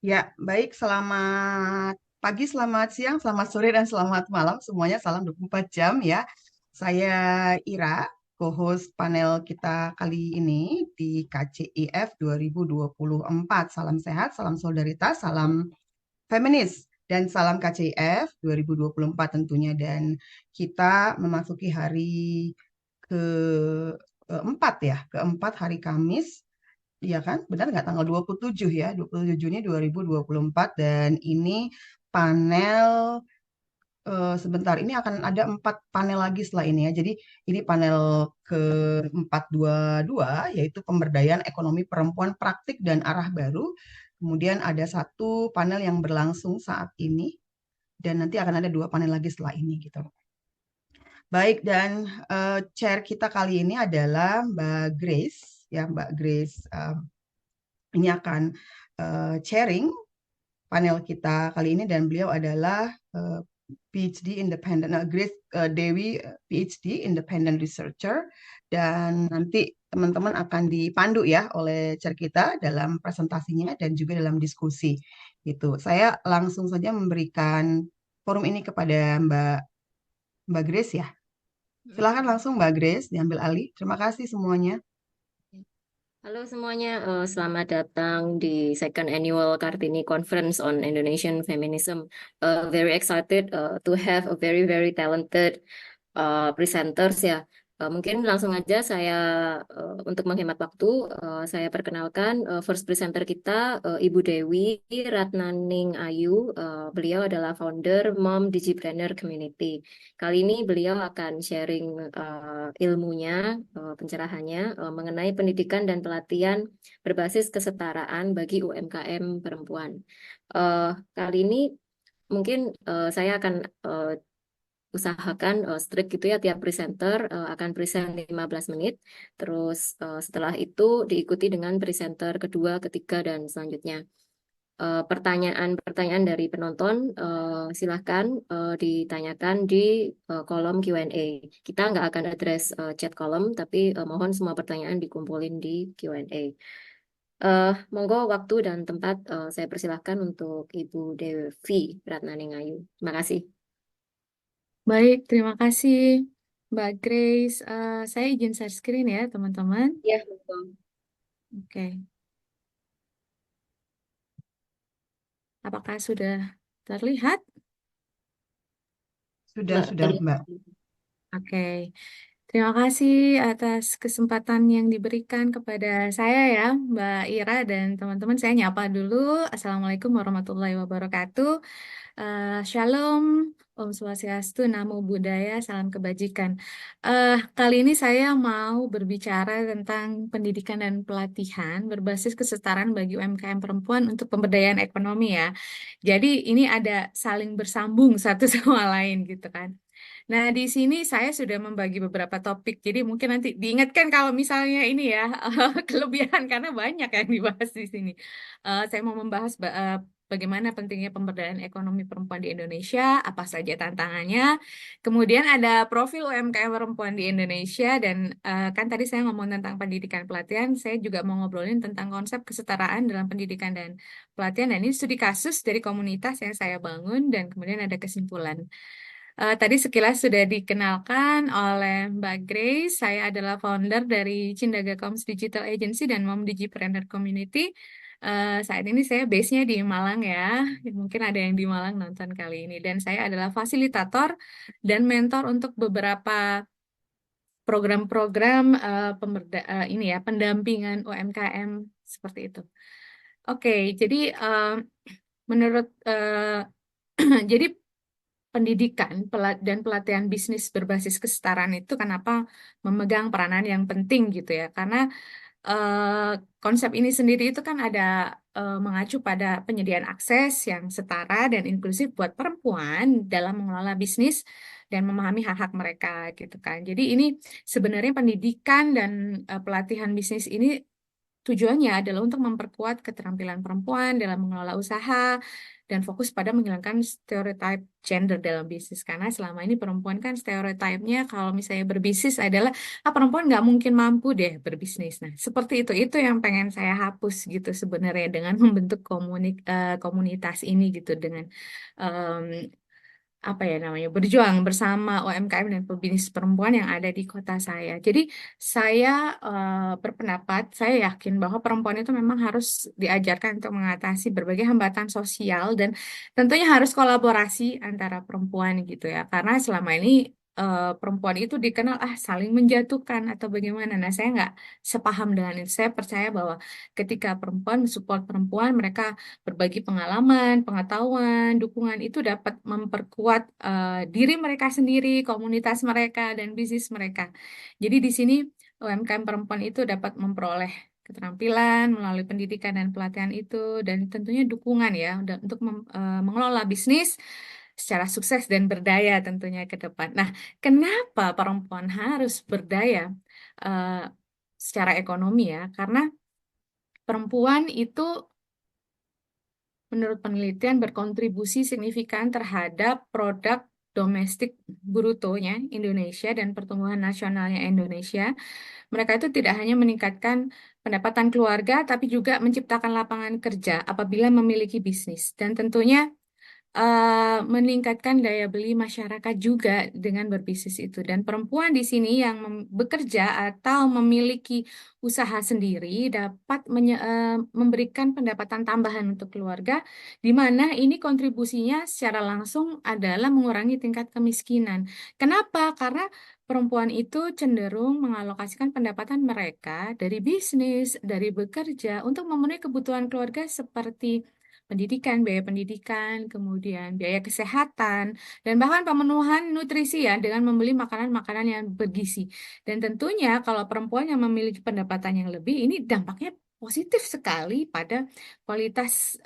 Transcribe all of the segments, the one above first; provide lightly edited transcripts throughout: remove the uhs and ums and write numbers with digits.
Ya, baik. Selamat pagi, selamat siang, selamat sore, dan selamat malam. Semuanya salam 24 jam ya. Saya Ira, co-host panel kita kali ini di KCIF 2024. Salam sehat, salam solidaritas, salam feminis, dan salam KCIF 2024 tentunya. Dan kita memasuki hari keempat ya, keempat hari Kamis. Iya kan? Benar nggak tanggal 27 ya? 27 Juni 2024 dan ini panel sebentar ini akan ada 4 panel lagi setelah ini ya. Jadi ini panel ke-422 yaitu pemberdayaan ekonomi perempuan praktik dan arah baru. Kemudian ada satu panel yang berlangsung saat ini dan nanti akan ada 2 panel lagi setelah ini gitu. Baik, dan chair kita kali ini adalah Mbak Grace ya, Mbak Grace ini akan sharing panel kita kali ini dan beliau adalah PhD Independent, Grace Dewi PhD Independent Researcher, dan nanti teman-teman akan dipandu ya oleh chair kita dalam presentasinya dan juga dalam diskusi gitu. Saya langsung saja memberikan forum ini kepada Mbak Grace ya. Silakan langsung Mbak Grace diambil alih. Terima kasih semuanya. Halo semuanya, selamat datang di second annual Kartini Conference on Indonesian Feminism. Very excited to have a very talented presenters ya. Mungkin langsung aja saya untuk menghemat waktu, saya perkenalkan first presenter kita, Ibu Dewi Ratnaning Ayu. Beliau adalah founder Mom Digipreneur Community. Kali ini beliau akan sharing ilmunya, pencerahannya mengenai pendidikan dan pelatihan berbasis kesetaraan bagi UMKM perempuan. Kali ini mungkin saya akan usahakan strict gitu ya, tiap presenter akan present 15 menit. Terus setelah itu diikuti dengan presenter kedua, ketiga, dan selanjutnya. Pertanyaan-pertanyaan dari penonton silahkan ditanyakan di kolom Q&A. Kita nggak akan address chat kolom, tapi mohon semua pertanyaan dikumpulin di Q&A. Monggo waktu dan tempat saya persilahkan untuk Ibu Devi Ratnaningayu. Terima kasih. Baik, terima kasih Mbak Grace. Saya izin share screen ya, teman-teman. Ya, monggo. Oke, apakah sudah terlihat? Sudah, Mbak, sudah terlihat. Mbak. Oke, terima kasih atas kesempatan yang diberikan kepada saya ya, Mbak Ira dan teman-teman. Saya nyapa dulu. Assalamualaikum warahmatullahi wabarakatuh. Shalom, Om Swastiastu, Namo Buddhaya, salam kebajikan. Kali ini saya mau berbicara tentang pendidikan dan pelatihan berbasis kesetaraan bagi UMKM perempuan untuk pemberdayaan ekonomi ya. Jadi ini ada saling bersambung satu sama lain gitu kan. Nah, di sini saya sudah membagi beberapa topik. Jadi mungkin nanti diingatkan kalau misalnya ini ya kelebihan karena banyak yang dibahas di sini. Saya mau membahas bagaimana pentingnya pemberdayaan ekonomi perempuan di Indonesia, apa saja tantangannya. Kemudian ada profil UMKM perempuan di Indonesia dan kan tadi saya ngomong tentang pendidikan pelatihan, saya juga mau ngobrolin tentang konsep kesetaraan dalam pendidikan dan pelatihan. Dan ini studi kasus dari komunitas yang saya bangun dan kemudian ada kesimpulan. Tadi sekilas sudah dikenalkan oleh Mbak Grace. Saya adalah founder dari Cindaga Coms Digital Agency dan Mom Digipreneur Community. Saat ini saya base-nya di Malang ya. Mungkin ada yang di Malang nonton kali ini. Dan saya adalah fasilitator dan mentor untuk beberapa program-program ini ya, pendampingan UMKM seperti itu. Oke, jadi menurut jadi pendidikan dan pelatihan bisnis berbasis kesetaraan itu kenapa memegang peranan yang penting gitu ya? Karena konsep ini sendiri itu kan ada mengacu pada penyediaan akses yang setara dan inklusif buat perempuan dalam mengelola bisnis dan memahami hak-hak mereka gitu kan. Jadi ini sebenarnya pendidikan dan pelatihan bisnis ini tujuannya adalah untuk memperkuat keterampilan perempuan dalam mengelola usaha dan fokus pada menghilangkan stereotip gender dalam bisnis. Karena selama ini perempuan kan stereotipnya kalau misalnya berbisnis adalah perempuan nggak mungkin mampu deh berbisnis. Nah, seperti itu yang pengen saya hapus gitu sebenarnya dengan membentuk komunitas ini gitu dengan em, apa ya namanya berjuang bersama UMKM dan pebisnis perempuan yang ada di kota saya. Jadi saya berpendapat, saya yakin bahwa perempuan itu memang harus diajarkan untuk mengatasi berbagai hambatan sosial dan tentunya harus kolaborasi antara perempuan gitu ya. Karena selama ini perempuan itu dikenal saling menjatuhkan atau bagaimana. Nah, saya nggak sepaham dengan itu. Saya percaya bahwa ketika perempuan mensupport perempuan, mereka berbagi pengalaman, pengetahuan, dukungan itu dapat memperkuat diri mereka sendiri, komunitas mereka, dan bisnis mereka. Jadi di sini UMKM perempuan itu dapat memperoleh keterampilan melalui pendidikan dan pelatihan itu, dan tentunya dukungan ya untuk mengelola bisnis secara sukses dan berdaya tentunya ke depan. Nah, kenapa perempuan harus berdaya eh, secara ekonomi ya? Karena perempuan itu menurut penelitian berkontribusi signifikan terhadap produk domestik brutonya Indonesia dan pertumbuhan nasionalnya Indonesia. Mereka itu tidak hanya meningkatkan pendapatan keluarga, tapi juga menciptakan lapangan kerja apabila memiliki bisnis. Dan tentunya meningkatkan daya beli masyarakat juga dengan berbisnis itu. Dan perempuan di sini yang bekerja atau memiliki usaha sendiri dapat memberikan pendapatan tambahan untuk keluarga, di mana ini kontribusinya secara langsung adalah mengurangi tingkat kemiskinan. Kenapa? Karena perempuan itu cenderung mengalokasikan pendapatan mereka dari bisnis, dari bekerja untuk memenuhi kebutuhan keluarga seperti pendidikan, kemudian biaya kesehatan, dan bahkan pemenuhan nutrisi ya dengan membeli makanan-makanan yang bergizi. Dan tentunya kalau perempuan yang memiliki pendapatan yang lebih, ini dampaknya positif sekali pada kualitas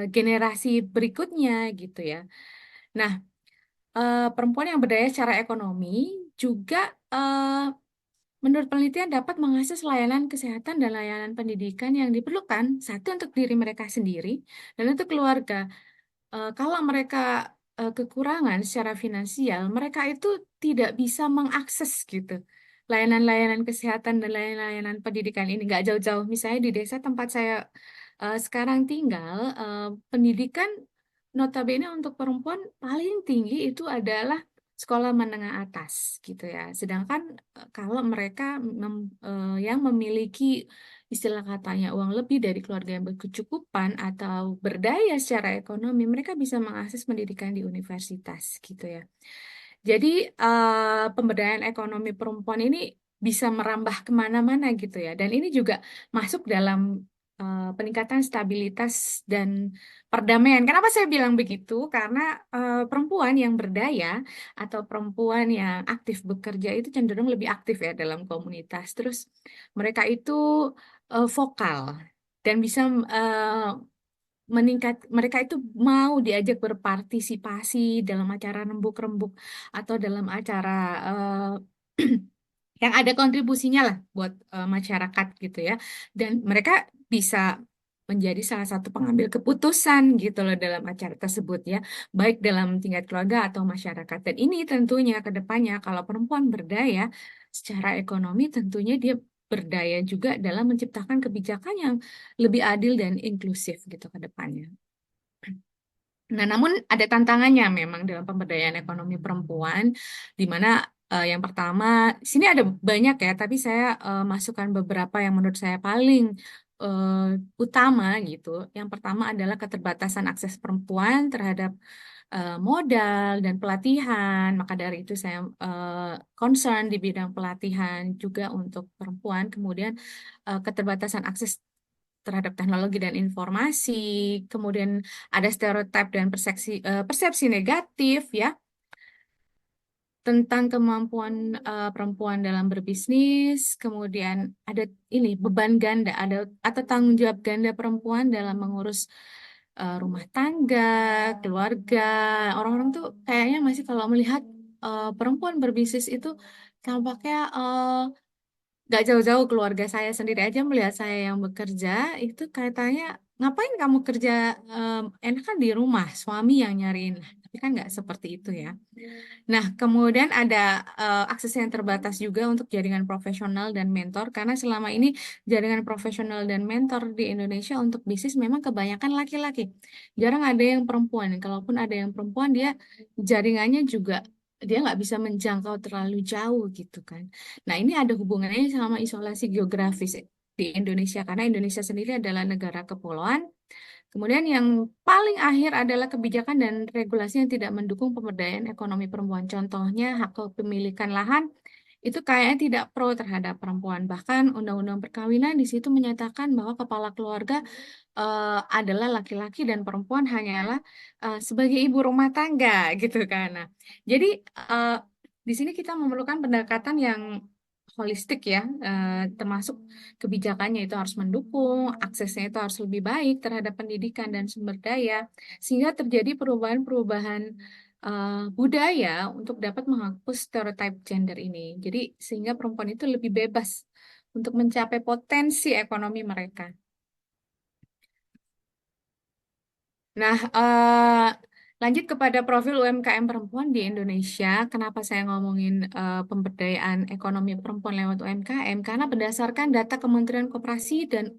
generasi berikutnya gitu ya. Nah, perempuan yang berdaya secara ekonomi juga menurut penelitian dapat mengakses layanan kesehatan dan layanan pendidikan yang diperlukan, satu untuk diri mereka sendiri dan untuk keluarga. Kalau mereka kekurangan secara finansial, mereka itu tidak bisa mengakses gitu layanan-layanan kesehatan dan layanan-layanan pendidikan ini nggak jauh-jauh. Misalnya di desa tempat saya sekarang tinggal, pendidikan notabene untuk perempuan paling tinggi itu adalah sekolah menengah atas gitu ya. Sedangkan kalau mereka yang memiliki istilah katanya uang lebih dari keluarga yang berkecukupan atau berdaya secara ekonomi, mereka bisa mengakses pendidikan di universitas gitu ya. Jadi pemberdayaan ekonomi perempuan ini bisa merambah kemana-mana gitu ya. Dan ini juga masuk dalam peningkatan stabilitas dan perdamaian. Kenapa saya bilang begitu? Karena perempuan yang berdaya atau perempuan yang aktif bekerja itu cenderung lebih aktif ya dalam komunitas. Terus mereka itu vokal dan bisa mereka itu mau diajak berpartisipasi dalam acara rembuk-rembuk atau dalam acara yang ada kontribusinya lah buat masyarakat gitu ya. Dan mereka bisa menjadi salah satu pengambil keputusan gitu loh dalam acara tersebut ya, baik dalam tingkat keluarga atau masyarakat. Dan ini tentunya ke depannya kalau perempuan berdaya secara ekonomi tentunya dia berdaya juga dalam menciptakan kebijakan yang lebih adil dan inklusif gitu ke depannya. Nah, namun ada tantangannya memang dalam pemberdayaan ekonomi perempuan, di mana yang pertama, sini ada banyak ya, tapi saya masukkan beberapa yang menurut saya paling utama gitu. Yang pertama adalah keterbatasan akses perempuan terhadap modal dan pelatihan. Maka dari itu saya concern di bidang pelatihan juga untuk perempuan. Kemudian keterbatasan akses terhadap teknologi dan informasi, kemudian ada stereotip dan persepsi negatif ya tentang kemampuan perempuan dalam berbisnis, kemudian ada ini beban ganda, ada atau tanggung jawab ganda perempuan dalam mengurus rumah tangga, keluarga. Orang-orang tuh kayaknya masih kalau melihat perempuan berbisnis itu tampaknya nggak jauh-jauh keluarga saya sendiri aja melihat saya yang bekerja itu katanya ngapain kamu kerja, enak kan di rumah suami yang nyariin. Tapi kan nggak seperti itu ya. Nah, kemudian ada akses yang terbatas juga untuk jaringan profesional dan mentor, karena selama ini jaringan profesional dan mentor di Indonesia untuk bisnis memang kebanyakan laki-laki. Jarang ada yang perempuan. Kalaupun ada yang perempuan, dia jaringannya juga dia nggak bisa menjangkau terlalu jauh gitu kan. Nah, ini ada hubungannya sama isolasi geografis di Indonesia, karena Indonesia sendiri adalah negara kepulauan. Kemudian yang paling akhir adalah kebijakan dan regulasi yang tidak mendukung pemberdayaan ekonomi perempuan. Contohnya hak kepemilikan lahan itu kayaknya tidak pro terhadap perempuan. Bahkan undang-undang perkawinan di situ menyatakan bahwa kepala keluarga adalah laki-laki dan perempuan hanyalah sebagai ibu rumah tangga gitu kan. Nah, jadi eh, di sini kita memerlukan pendekatan yang holistik ya, termasuk kebijakannya itu harus mendukung, aksesnya itu harus lebih baik terhadap pendidikan dan sumber daya, sehingga terjadi perubahan-perubahan budaya untuk dapat menghapus stereotip gender ini. Jadi sehingga perempuan itu lebih bebas untuk mencapai potensi ekonomi mereka. Nah, lanjut kepada profil UMKM perempuan di Indonesia. Kenapa saya ngomongin pemberdayaan ekonomi perempuan lewat UMKM? Karena berdasarkan data Kementerian Koperasi dan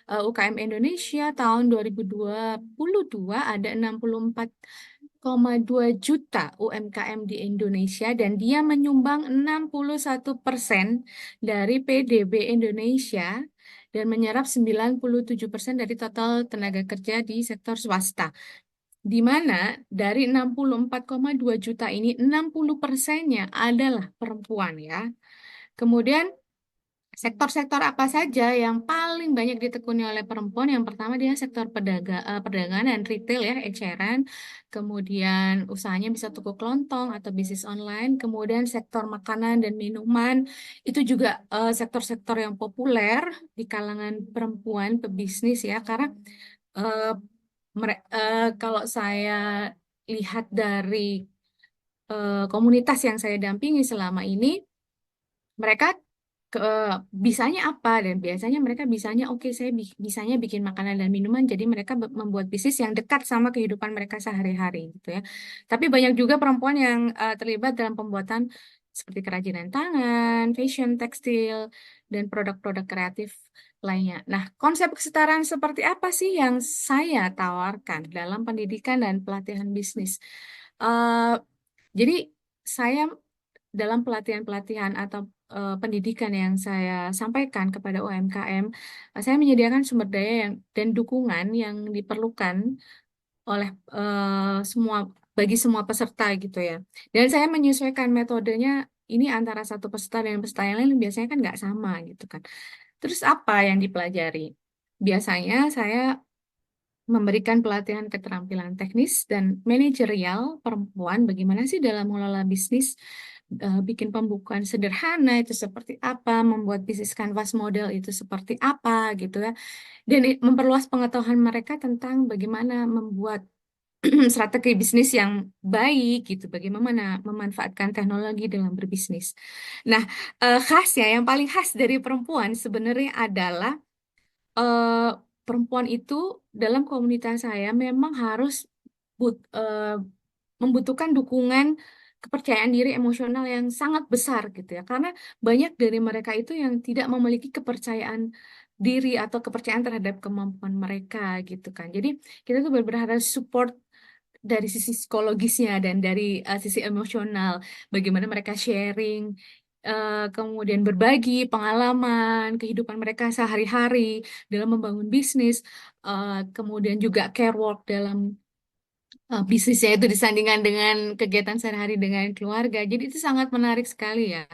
UKM Indonesia tahun 2022 ada 64,2 juta UMKM di Indonesia dan dia menyumbang 61% dari PDB Indonesia dan menyerap 97% dari total tenaga kerja di sektor swasta. Di mana dari 64,2 juta ini 60%-nya adalah perempuan ya. Kemudian sektor-sektor apa saja yang paling banyak ditekuni oleh perempuan? Yang pertama dia sektor perdagangan dan retail ya, eceran. Kemudian usahanya bisa toko kelontong atau bisnis online. Kemudian sektor makanan dan minuman. Itu juga sektor-sektor yang populer di kalangan perempuan pebisnis ya. Karena eh, kalau saya lihat dari komunitas yang saya dampingi selama ini, mereka ke, bisanya apa dan biasanya mereka bisanya oke saya bisanya bikin makanan dan minuman jadi mereka membuat bisnis yang dekat sama kehidupan mereka sehari-hari gitu ya. Tapi banyak juga perempuan yang terlibat dalam pembuatan seperti kerajinan tangan, fashion, tekstil dan produk-produk kreatif lainnya. Nah, konsep kesetaraan seperti apa sih yang saya tawarkan dalam pendidikan dan pelatihan bisnis? Eh, jadi saya dalam pelatihan-pelatihan atau pendidikan yang saya sampaikan kepada UMKM, saya menyediakan sumber daya dan dukungan yang diperlukan oleh semua bagi semua peserta gitu ya. Dan saya menyesuaikan metodenya ini antara satu peserta dan peserta yang lain biasanya kan nggak sama gitu kan. Terus apa yang dipelajari? Biasanya saya memberikan pelatihan keterampilan teknis dan manajerial perempuan bagaimana sih dalam mengelola bisnis, bikin pembukuan sederhana itu seperti apa, membuat bisnis canvas model itu seperti apa gitu ya, dan memperluas pengetahuan mereka tentang bagaimana membuat strategi bisnis yang baik gitu, bagaimana memanfaatkan teknologi dalam berbisnis. Nah, khasnya yang paling khas dari perempuan sebenarnya adalah eh, perempuan itu dalam komunitas saya memang harus membutuhkan dukungan kepercayaan diri emosional yang sangat besar gitu ya. Karena banyak dari mereka itu yang tidak memiliki kepercayaan diri atau kepercayaan terhadap kemampuan mereka gitu kan. Jadi kita tuh berharap support dari sisi psikologisnya dan dari sisi emosional, bagaimana mereka sharing, kemudian berbagi pengalaman kehidupan mereka sehari-hari dalam membangun bisnis, kemudian juga care work dalam bisnisnya itu disandingkan dengan kegiatan sehari-hari dengan keluarga. Jadi itu sangat menarik sekali ya.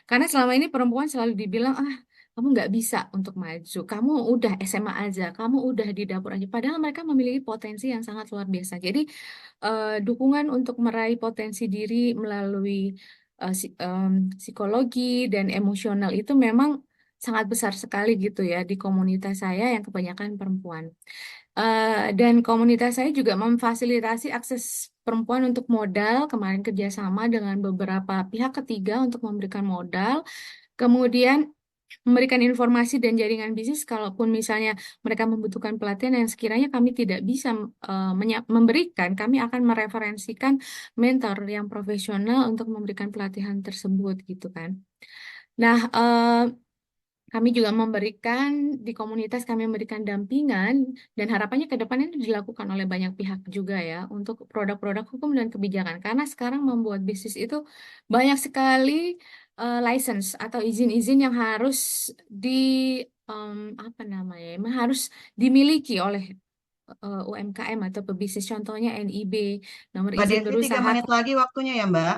Karena selama ini perempuan selalu dibilang, ah, kamu nggak bisa untuk maju. Kamu udah SMA aja, kamu udah di dapur aja. Padahal mereka memiliki potensi yang sangat luar biasa. Jadi dukungan untuk meraih potensi diri melalui psikologi dan emosional itu memang sangat besar sekali gitu ya di komunitas saya yang kebanyakan perempuan. Dan komunitas saya juga memfasilitasi akses perempuan untuk modal, kemarin kerjasama dengan beberapa pihak ketiga untuk memberikan modal. Kemudian memberikan informasi dan jaringan bisnis kalaupun misalnya mereka membutuhkan pelatihan yang sekiranya kami tidak bisa memberikan, kami akan mereferensikan mentor yang profesional untuk memberikan pelatihan tersebut gitu kan. Nah, kami juga memberikan di komunitas kami memberikan dampingan dan harapannya ke depan itu dilakukan oleh banyak pihak juga ya untuk produk-produk hukum dan kebijakan karena sekarang membuat bisnis itu banyak sekali license atau izin-izin yang harus di apa namanya harus dimiliki oleh UMKM atau pebisnis contohnya NIB, nomor Mbak izin Devi, tiga berusaha. menit lagi waktunya ya, Mbak.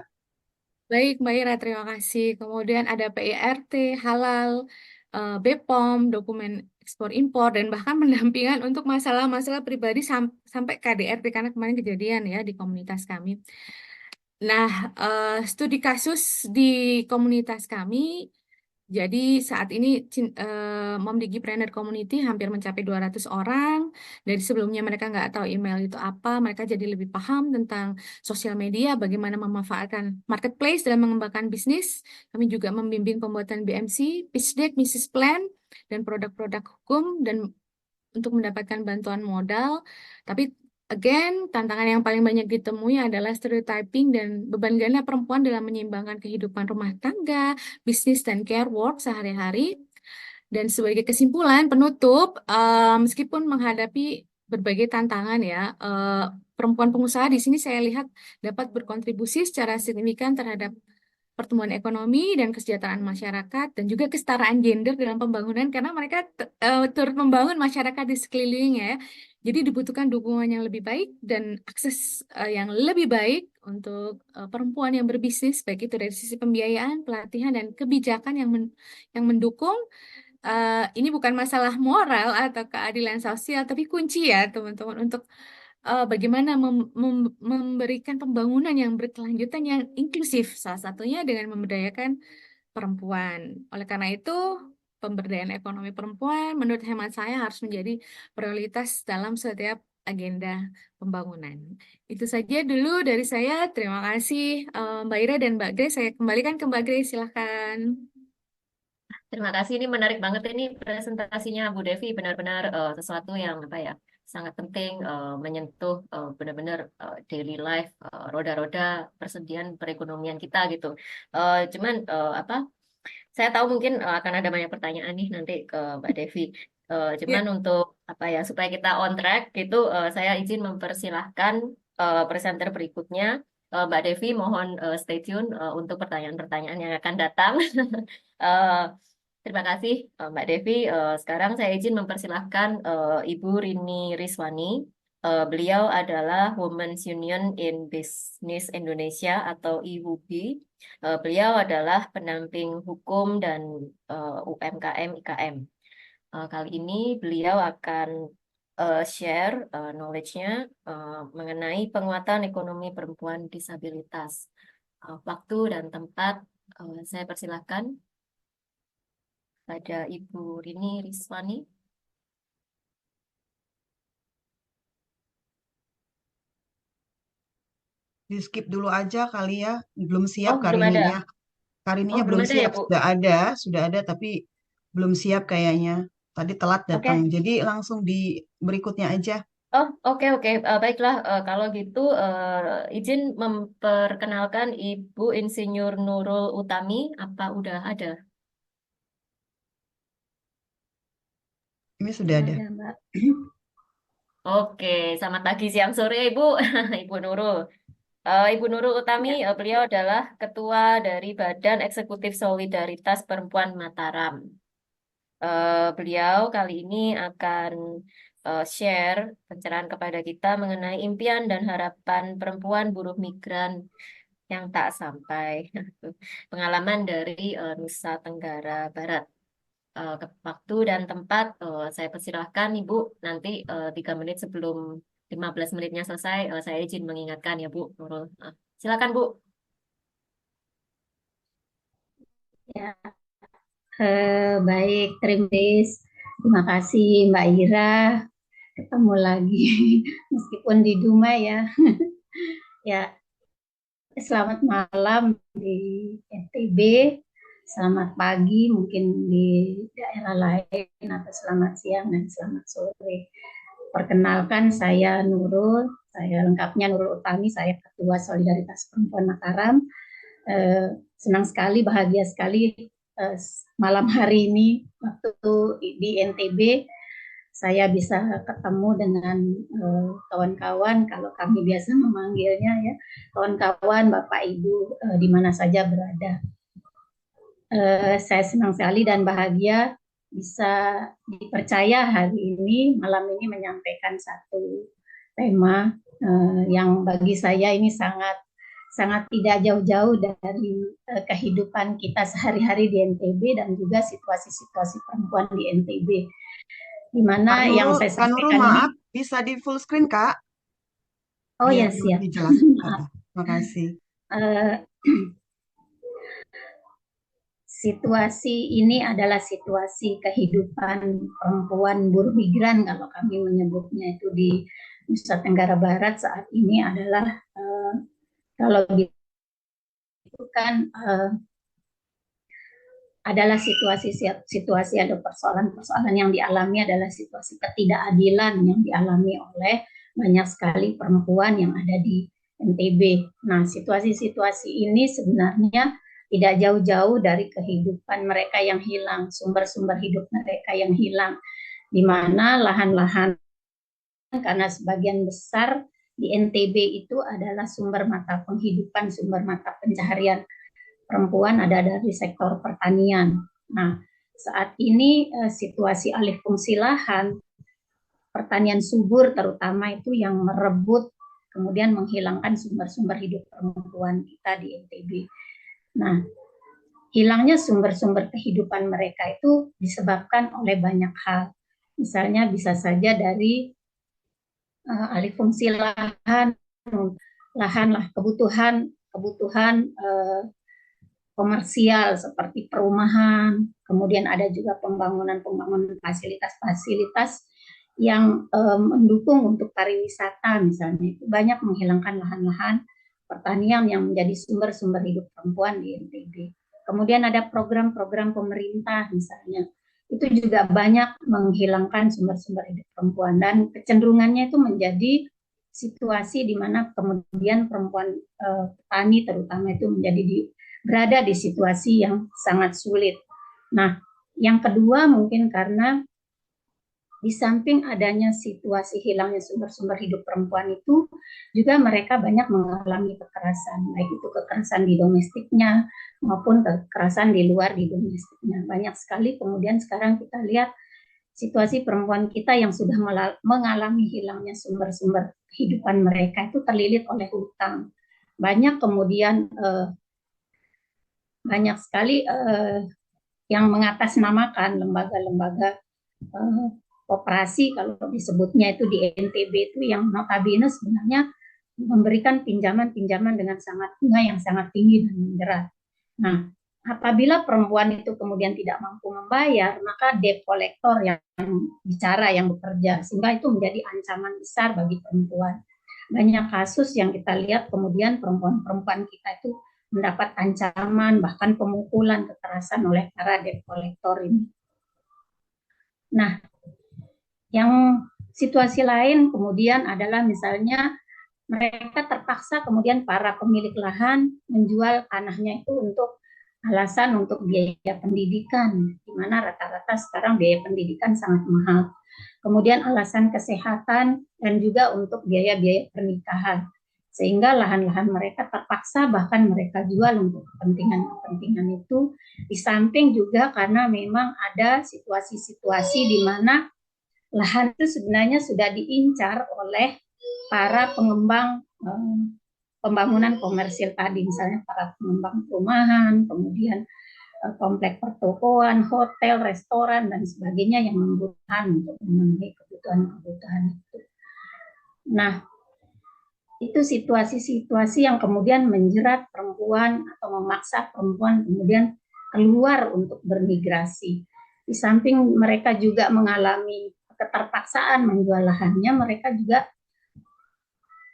Baik, Mbak Ira, terima kasih. Kemudian ada PIRT, halal, BPOM, dokumen ekspor impor, dan bahkan pendampingan untuk masalah-masalah pribadi sampai KDRT karena kemarin kejadian ya di komunitas kami. Nah, studi kasus di komunitas kami, jadi saat ini Momdigipreneur Community hampir mencapai 200 orang. Dari sebelumnya mereka nggak tahu email itu apa, mereka jadi lebih paham tentang sosial media, bagaimana memanfaatkan marketplace dalam mengembangkan bisnis. Kami juga membimbing pembuatan BMC, pitch deck, business plan, dan produk-produk hukum, dan untuk mendapatkan bantuan modal. Tapi again, tantangan yang paling banyak ditemui adalah stereotyping dan beban ganda perempuan dalam menyeimbangkan kehidupan rumah tangga, bisnis, dan care work sehari-hari. Dan sebagai kesimpulan, penutup, meskipun menghadapi berbagai tantangan ya, perempuan pengusaha di sini saya lihat dapat berkontribusi secara signifikan terhadap pertumbuhan ekonomi dan kesejahteraan masyarakat dan juga kesetaraan gender dalam pembangunan karena mereka turut membangun masyarakat di sekelilingnya ya. Jadi dibutuhkan dukungan yang lebih baik dan akses yang lebih baik untuk perempuan yang berbisnis baik itu dari sisi pembiayaan, pelatihan dan kebijakan yang mendukung. Ini bukan masalah moral atau keadilan sosial tapi kunci ya teman-teman untuk bagaimana memberikan pembangunan yang berkelanjutan yang inklusif, salah satunya dengan memberdayakan perempuan. Oleh karena itu, pemberdayaan ekonomi perempuan menurut hemat saya harus menjadi prioritas dalam setiap agenda pembangunan. Itu saja dulu dari saya. Terima kasih Mbak Ira dan Mbak Grace. Saya kembalikan ke Mbak Grace, silahkan. Terima kasih, ini menarik banget ini presentasinya Bu Devi, benar-benar sesuatu yang apa ya sangat penting menyentuh benar-benar daily life, roda-roda persediaan perekonomian kita gitu. Cuman apa? Saya tahu mungkin akan ada banyak pertanyaan nih nanti ke Mbak Devi. Ya, Cuman untuk apa ya supaya kita on track gitu, saya izin mempersilahkan presenter berikutnya. Mbak Devi, mohon stay tune untuk pertanyaan-pertanyaan yang akan datang. Eh, Terima kasih Mbak Devi. Sekarang saya izin mempersilahkan Ibu Rini Riswani. Beliau adalah Women's Union in Business Indonesia atau IWUBI. Beliau adalah pendamping hukum dan UMKM IKM. Kali ini beliau akan share knowledge-nya mengenai penguatan ekonomi perempuan disabilitas. Waktu dan tempat saya persilahkan pada Ibu Rini Riswani. di skip dulu aja kali ya. Belum siap Oh, belum ada. Karininya. Oh, Karininya belum belum ada ya, siap. Bu. Sudah ada, tapi belum siap kayaknya. Tadi telat datang. Oke. Jadi langsung di berikutnya aja. Oh, oke, oke. Baiklah, kalau gitu izin memperkenalkan Ibu Insinyur Nurul Utami. Apa udah ada? Ini sudah ada. Ada, Mbak. Oke, selamat pagi, siang, sore, Ibu. Ibu Nurul. Ibu Nurul Utami, Ya, beliau adalah Ketua dari Badan Eksekutif Solidaritas Perempuan Mataram. Beliau kali ini akan share pencerahan kepada kita mengenai impian dan harapan perempuan buruh migran yang tak sampai. Pengalaman dari Nusa Tenggara Barat. Waktu dan tempat saya persilahkan Ibu nanti 3 menit sebelum 15 menitnya selesai saya izin mengingatkan ya Bu Nurul. Silakan Bu. ya. Baik, terima kasih Mbak Ira. Ketemu lagi, meskipun di Dumai ya. Ya, selamat malam di NTB. selamat pagi mungkin di daerah lain, atau selamat siang dan selamat sore. Perkenalkan, saya Nurul, saya lengkapnya Nurul Utami, saya Ketua Solidaritas Perempuan Mataram. Senang sekali, bahagia sekali malam hari ini waktu di NTB saya bisa ketemu dengan kawan-kawan, kalau kami biasa memanggilnya ya, kawan-kawan, Bapak Ibu di mana saja berada. Saya senang sekali dan bahagia bisa dipercaya hari ini, malam ini menyampaikan satu tema yang bagi saya ini sangat tidak jauh-jauh dari kehidupan kita sehari-hari di NTB dan juga situasi-situasi perempuan di NTB. Di mana yang saya Kak Nurul, sampaikan maaf, ini, bisa di full screen, Kak? oh Biar ya siap, lebih jelas. maaf. Makasih. Situasi ini adalah situasi kehidupan perempuan buruh migran, kalau kami menyebutnya itu di Nusa Tenggara Barat saat ini adalah kalau itu kan adalah situasi ada persoalan-persoalan yang dialami, adalah situasi ketidakadilan yang dialami oleh banyak sekali perempuan yang ada di NTB. Nah, situasi-situasi ini sebenarnya tidak jauh-jauh dari kehidupan mereka yang hilang, sumber-sumber hidup mereka yang hilang, di mana lahan-lahan, karena sebagian besar di NTB itu adalah sumber mata penghidupan, sumber mata pencaharian perempuan ada dari sektor pertanian. Nah, saat ini situasi alih fungsi lahan, pertanian subur terutama itu yang merebut, kemudian menghilangkan sumber-sumber hidup perempuan kita di NTB. Nah, hilangnya sumber-sumber kehidupan mereka itu disebabkan oleh banyak hal. Misalnya bisa saja dari alih fungsi lahan lah, kebutuhan komersial seperti perumahan, kemudian ada juga pembangunan fasilitas-fasilitas yang mendukung untuk pariwisata misalnya, itu banyak menghilangkan lahan-lahan pertanian yang menjadi sumber-sumber hidup perempuan di NTB. Kemudian ada program-program pemerintah misalnya, itu juga banyak menghilangkan sumber-sumber hidup perempuan, dan kecenderungannya itu menjadi situasi di mana kemudian perempuan petani terutama itu berada di situasi yang sangat sulit. Nah, yang kedua mungkin karena di samping adanya situasi hilangnya sumber-sumber hidup perempuan itu, juga mereka banyak mengalami kekerasan, baik itu kekerasan di domestiknya maupun kekerasan di luar di domestiknya. Banyak sekali kemudian sekarang kita lihat situasi perempuan kita yang sudah mengalami hilangnya sumber-sumber kehidupan mereka itu terlilit oleh hutang. Banyak kemudian banyak sekali yang mengatasnamakan lembaga-lembaga koperasi, kalau disebutnya itu di NTB itu, yang notabene sebenarnya memberikan pinjaman-pinjaman dengan bunga yang sangat tinggi dan menjerat. Nah, apabila perempuan itu kemudian tidak mampu membayar, maka debt collector yang bicara, yang bekerja, sehingga itu menjadi ancaman besar bagi perempuan. Banyak kasus yang kita lihat kemudian perempuan-perempuan kita itu mendapat ancaman, bahkan pemukulan, kekerasan oleh para debt collector ini. Nah, yang situasi lain kemudian adalah misalnya mereka terpaksa kemudian para pemilik lahan menjual tanahnya itu untuk alasan untuk biaya pendidikan, di mana rata-rata sekarang biaya pendidikan sangat mahal. Kemudian alasan kesehatan dan juga untuk biaya-biaya pernikahan. Sehingga lahan-lahan mereka terpaksa bahkan mereka jual untuk kepentingan-kepentingan itu, di samping juga karena memang ada situasi-situasi di mana lahan itu sebenarnya sudah diincar oleh para pengembang pembangunan komersil tadi, misalnya para pengembang perumahan, kemudian komplek pertokoan, hotel, restoran, dan sebagainya yang membutuhkan untuk memenuhi kebutuhan-kebutuhan itu. Nah, itu situasi-situasi yang kemudian menjerat perempuan atau memaksa perempuan kemudian keluar untuk bermigrasi. Di samping mereka juga mengalami keterpaksaan menjual lahannya, mereka juga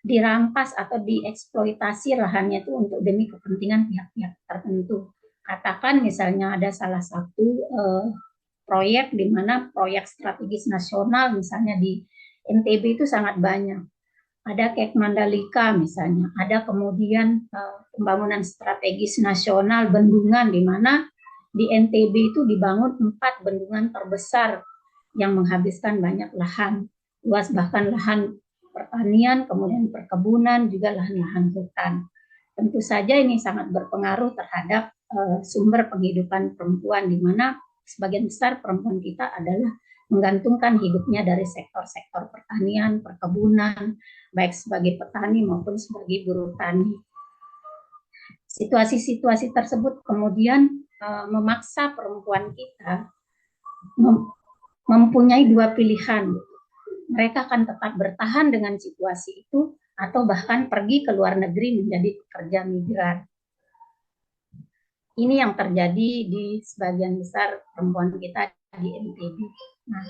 dirampas atau dieksploitasi lahannya itu untuk demi kepentingan pihak-pihak tertentu. katakan misalnya ada salah satu proyek di mana proyek strategis nasional misalnya di NTB itu sangat banyak. Ada Kek Mandalika misalnya, ada kemudian pembangunan strategis nasional bendungan di mana di NTB itu dibangun 4 bendungan terbesar yang menghabiskan banyak lahan luas, bahkan lahan pertanian, kemudian perkebunan, juga lahan-lahan hutan. Tentu saja ini sangat berpengaruh terhadap sumber penghidupan perempuan, di mana sebagian besar perempuan kita adalah menggantungkan hidupnya dari sektor-sektor pertanian, perkebunan, baik sebagai petani maupun sebagai buruh tani. Situasi-situasi tersebut kemudian memaksa perempuan kita mempunyai 2 pilihan. Mereka akan tetap bertahan dengan situasi itu atau bahkan pergi ke luar negeri menjadi pekerja migran. Ini yang terjadi di sebagian besar perempuan kita di NTB. Nah,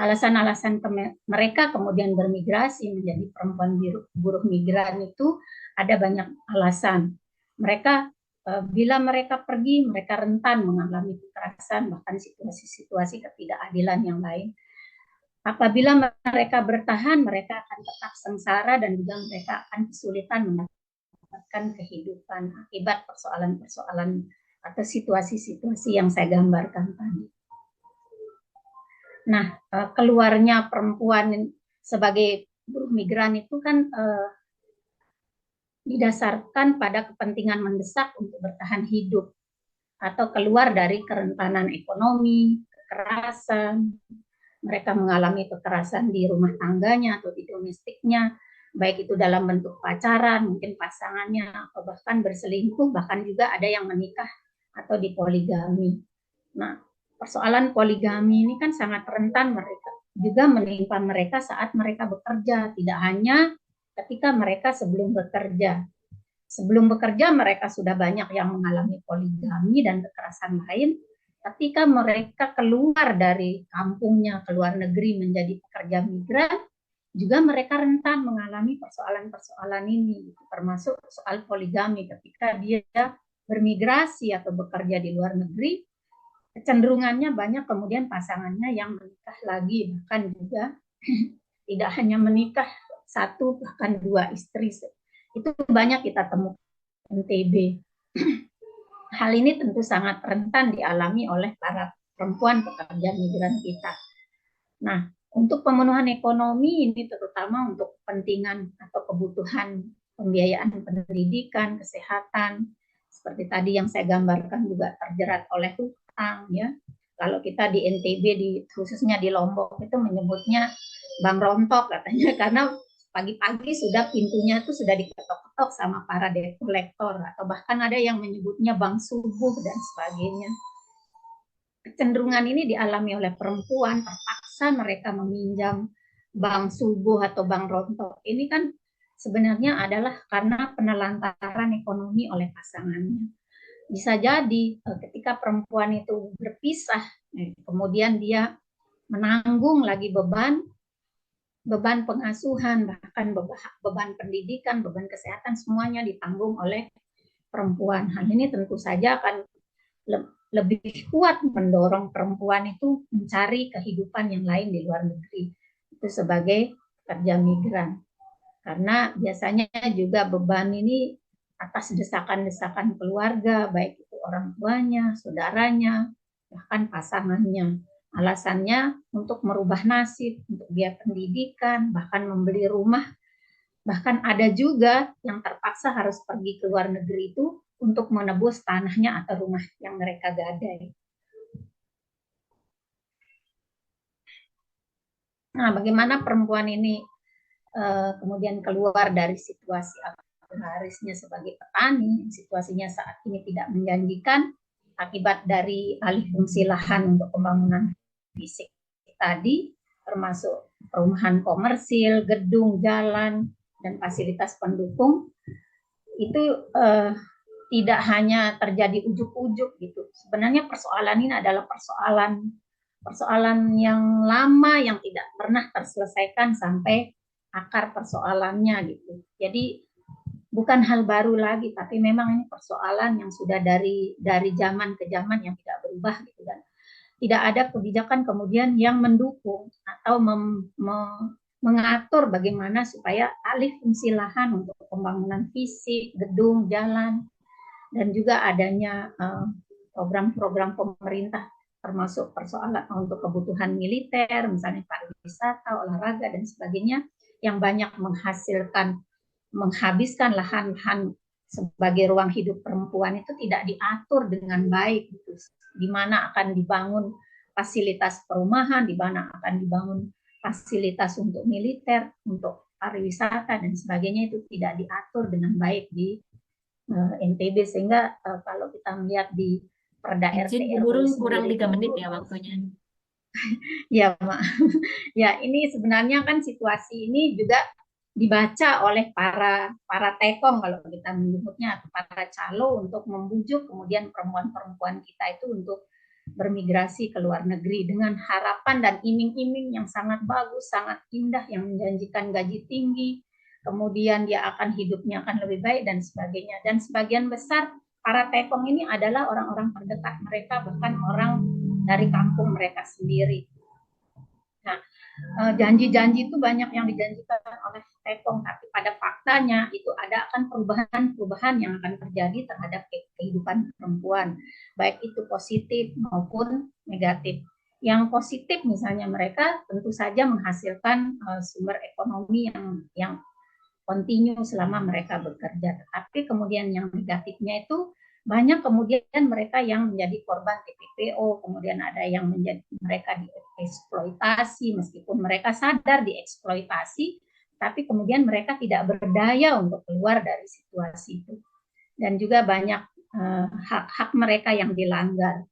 alasan-alasan mereka kemudian bermigrasi menjadi perempuan buruh migran itu ada banyak alasan. Mereka bila mereka pergi, mereka rentan mengalami kekerasan, bahkan situasi-situasi ketidakadilan yang lain. Apabila mereka bertahan, mereka akan tetap sengsara dan juga mereka akan kesulitan mendapatkan kehidupan akibat persoalan-persoalan atau situasi-situasi yang saya gambarkan tadi. Nah, keluarnya perempuan sebagai buruh migran itu kan didasarkan pada kepentingan mendesak untuk bertahan hidup atau keluar dari kerentanan ekonomi, kekerasan. Mereka mengalami kekerasan di rumah tangganya atau di domestiknya, baik itu dalam bentuk pacaran, mungkin pasangannya, atau bahkan berselingkuh, bahkan juga ada yang menikah atau dipoligami. Nah, persoalan poligami ini kan sangat rentan mereka juga menimpa mereka saat mereka bekerja, tidak hanya ketika mereka sebelum bekerja. Sebelum bekerja mereka sudah banyak yang mengalami poligami dan kekerasan lain. Ketika mereka keluar dari kampungnya ke luar negeri menjadi pekerja migran, juga mereka rentan mengalami persoalan-persoalan ini, termasuk soal poligami. Ketika dia bermigrasi atau bekerja di luar negeri, kecenderungannya banyak kemudian pasangannya yang menikah lagi, bahkan juga tidak hanya menikah 1 bahkan 2 istri. Itu banyak kita temukan NTB. Hal ini tentu sangat rentan dialami oleh para perempuan pekerja migran kita. Nah, untuk pemenuhan ekonomi ini terutama untuk kepentingan atau kebutuhan pembiayaan pendidikan, kesehatan, seperti tadi yang saya gambarkan juga terjerat oleh hutang ya. Kalau kita di NTB khususnya di Lombok itu menyebutnya bank rontok katanya, karena pagi-pagi sudah pintunya itu sudah diketok-ketok sama para debt collector, atau bahkan ada yang menyebutnya bank subuh dan sebagainya. Kecenderungan ini dialami oleh perempuan, terpaksa mereka meminjam bank subuh atau bank rontok. Ini kan sebenarnya adalah karena penelantaran ekonomi oleh pasangannya. Bisa jadi ketika perempuan itu berpisah, kemudian dia menanggung lagi beban pengasuhan, bahkan beban pendidikan, beban kesehatan, semuanya ditanggung oleh perempuan. Hal ini tentu saja akan lebih kuat mendorong perempuan itu mencari kehidupan yang lain di luar negeri, itu sebagai pekerja migran. Karena biasanya juga beban ini atas desakan-desakan keluarga, baik itu orang tuanya, saudaranya, bahkan pasangannya. Alasannya untuk merubah nasib, untuk biaya pendidikan, bahkan membeli rumah. Bahkan ada juga yang terpaksa harus pergi ke luar negeri itu untuk menebus tanahnya atau rumah yang mereka gadai. Nah, bagaimana perempuan ini kemudian keluar dari situasi agrarisnya sebagai petani, situasinya saat ini tidak menjanjikan akibat dari alih fungsi lahan untuk pembangunan fisik tadi, termasuk perumahan komersil, gedung, jalan, dan fasilitas pendukung, itu tidak hanya terjadi ujuk-ujuk gitu. Sebenarnya persoalan ini adalah persoalan yang lama yang tidak pernah terselesaikan sampai akar persoalannya gitu. Jadi bukan hal baru lagi, tapi memang ini persoalan yang sudah dari zaman ke zaman yang tidak berubah gitu kan. Tidak ada kebijakan kemudian yang mendukung atau mengatur bagaimana supaya alih fungsi lahan untuk pembangunan fisik, gedung, jalan, dan juga adanya program-program pemerintah termasuk persoalan untuk kebutuhan militer, misalnya pariwisata, olahraga, dan sebagainya, yang banyak menghabiskan lahan-lahan sebagai ruang hidup perempuan itu tidak diatur dengan baik, gitu. Di mana akan dibangun fasilitas perumahan, di mana akan dibangun fasilitas untuk militer, untuk pariwisata, dan sebagainya, itu tidak diatur dengan baik di NTB, sehingga kalau kita melihat di Perda Izin RT Bu RW Nurul kurang sendiri 3 menit itu, ya waktunya. ya Mak, ya ini sebenarnya kan situasi ini juga dibaca oleh para tekong kalau kita menyebutnya, atau para calo, untuk membujuk kemudian perempuan-perempuan kita itu untuk bermigrasi ke luar negeri dengan harapan dan iming-iming yang sangat bagus, sangat indah, yang menjanjikan gaji tinggi, kemudian dia akan hidupnya akan lebih baik dan sebagainya. Dan sebagian besar para tekong ini adalah orang-orang terdekat mereka, bukan orang dari kampung mereka sendiri. Nah, janji-janji itu banyak yang dijanjikan oleh tekong, tapi pada faktanya itu ada akan perubahan-perubahan yang akan terjadi terhadap kehidupan perempuan, baik itu positif maupun negatif. Yang positif misalnya mereka tentu saja menghasilkan sumber ekonomi yang kontinu selama mereka bekerja. Tapi kemudian yang negatifnya itu banyak kemudian mereka yang menjadi korban TPPO, kemudian ada yang menjadi mereka dieksploitasi, meskipun mereka sadar dieksploitasi, tapi kemudian mereka tidak berdaya untuk keluar dari situasi itu. Dan juga banyak hak-hak mereka yang dilanggar.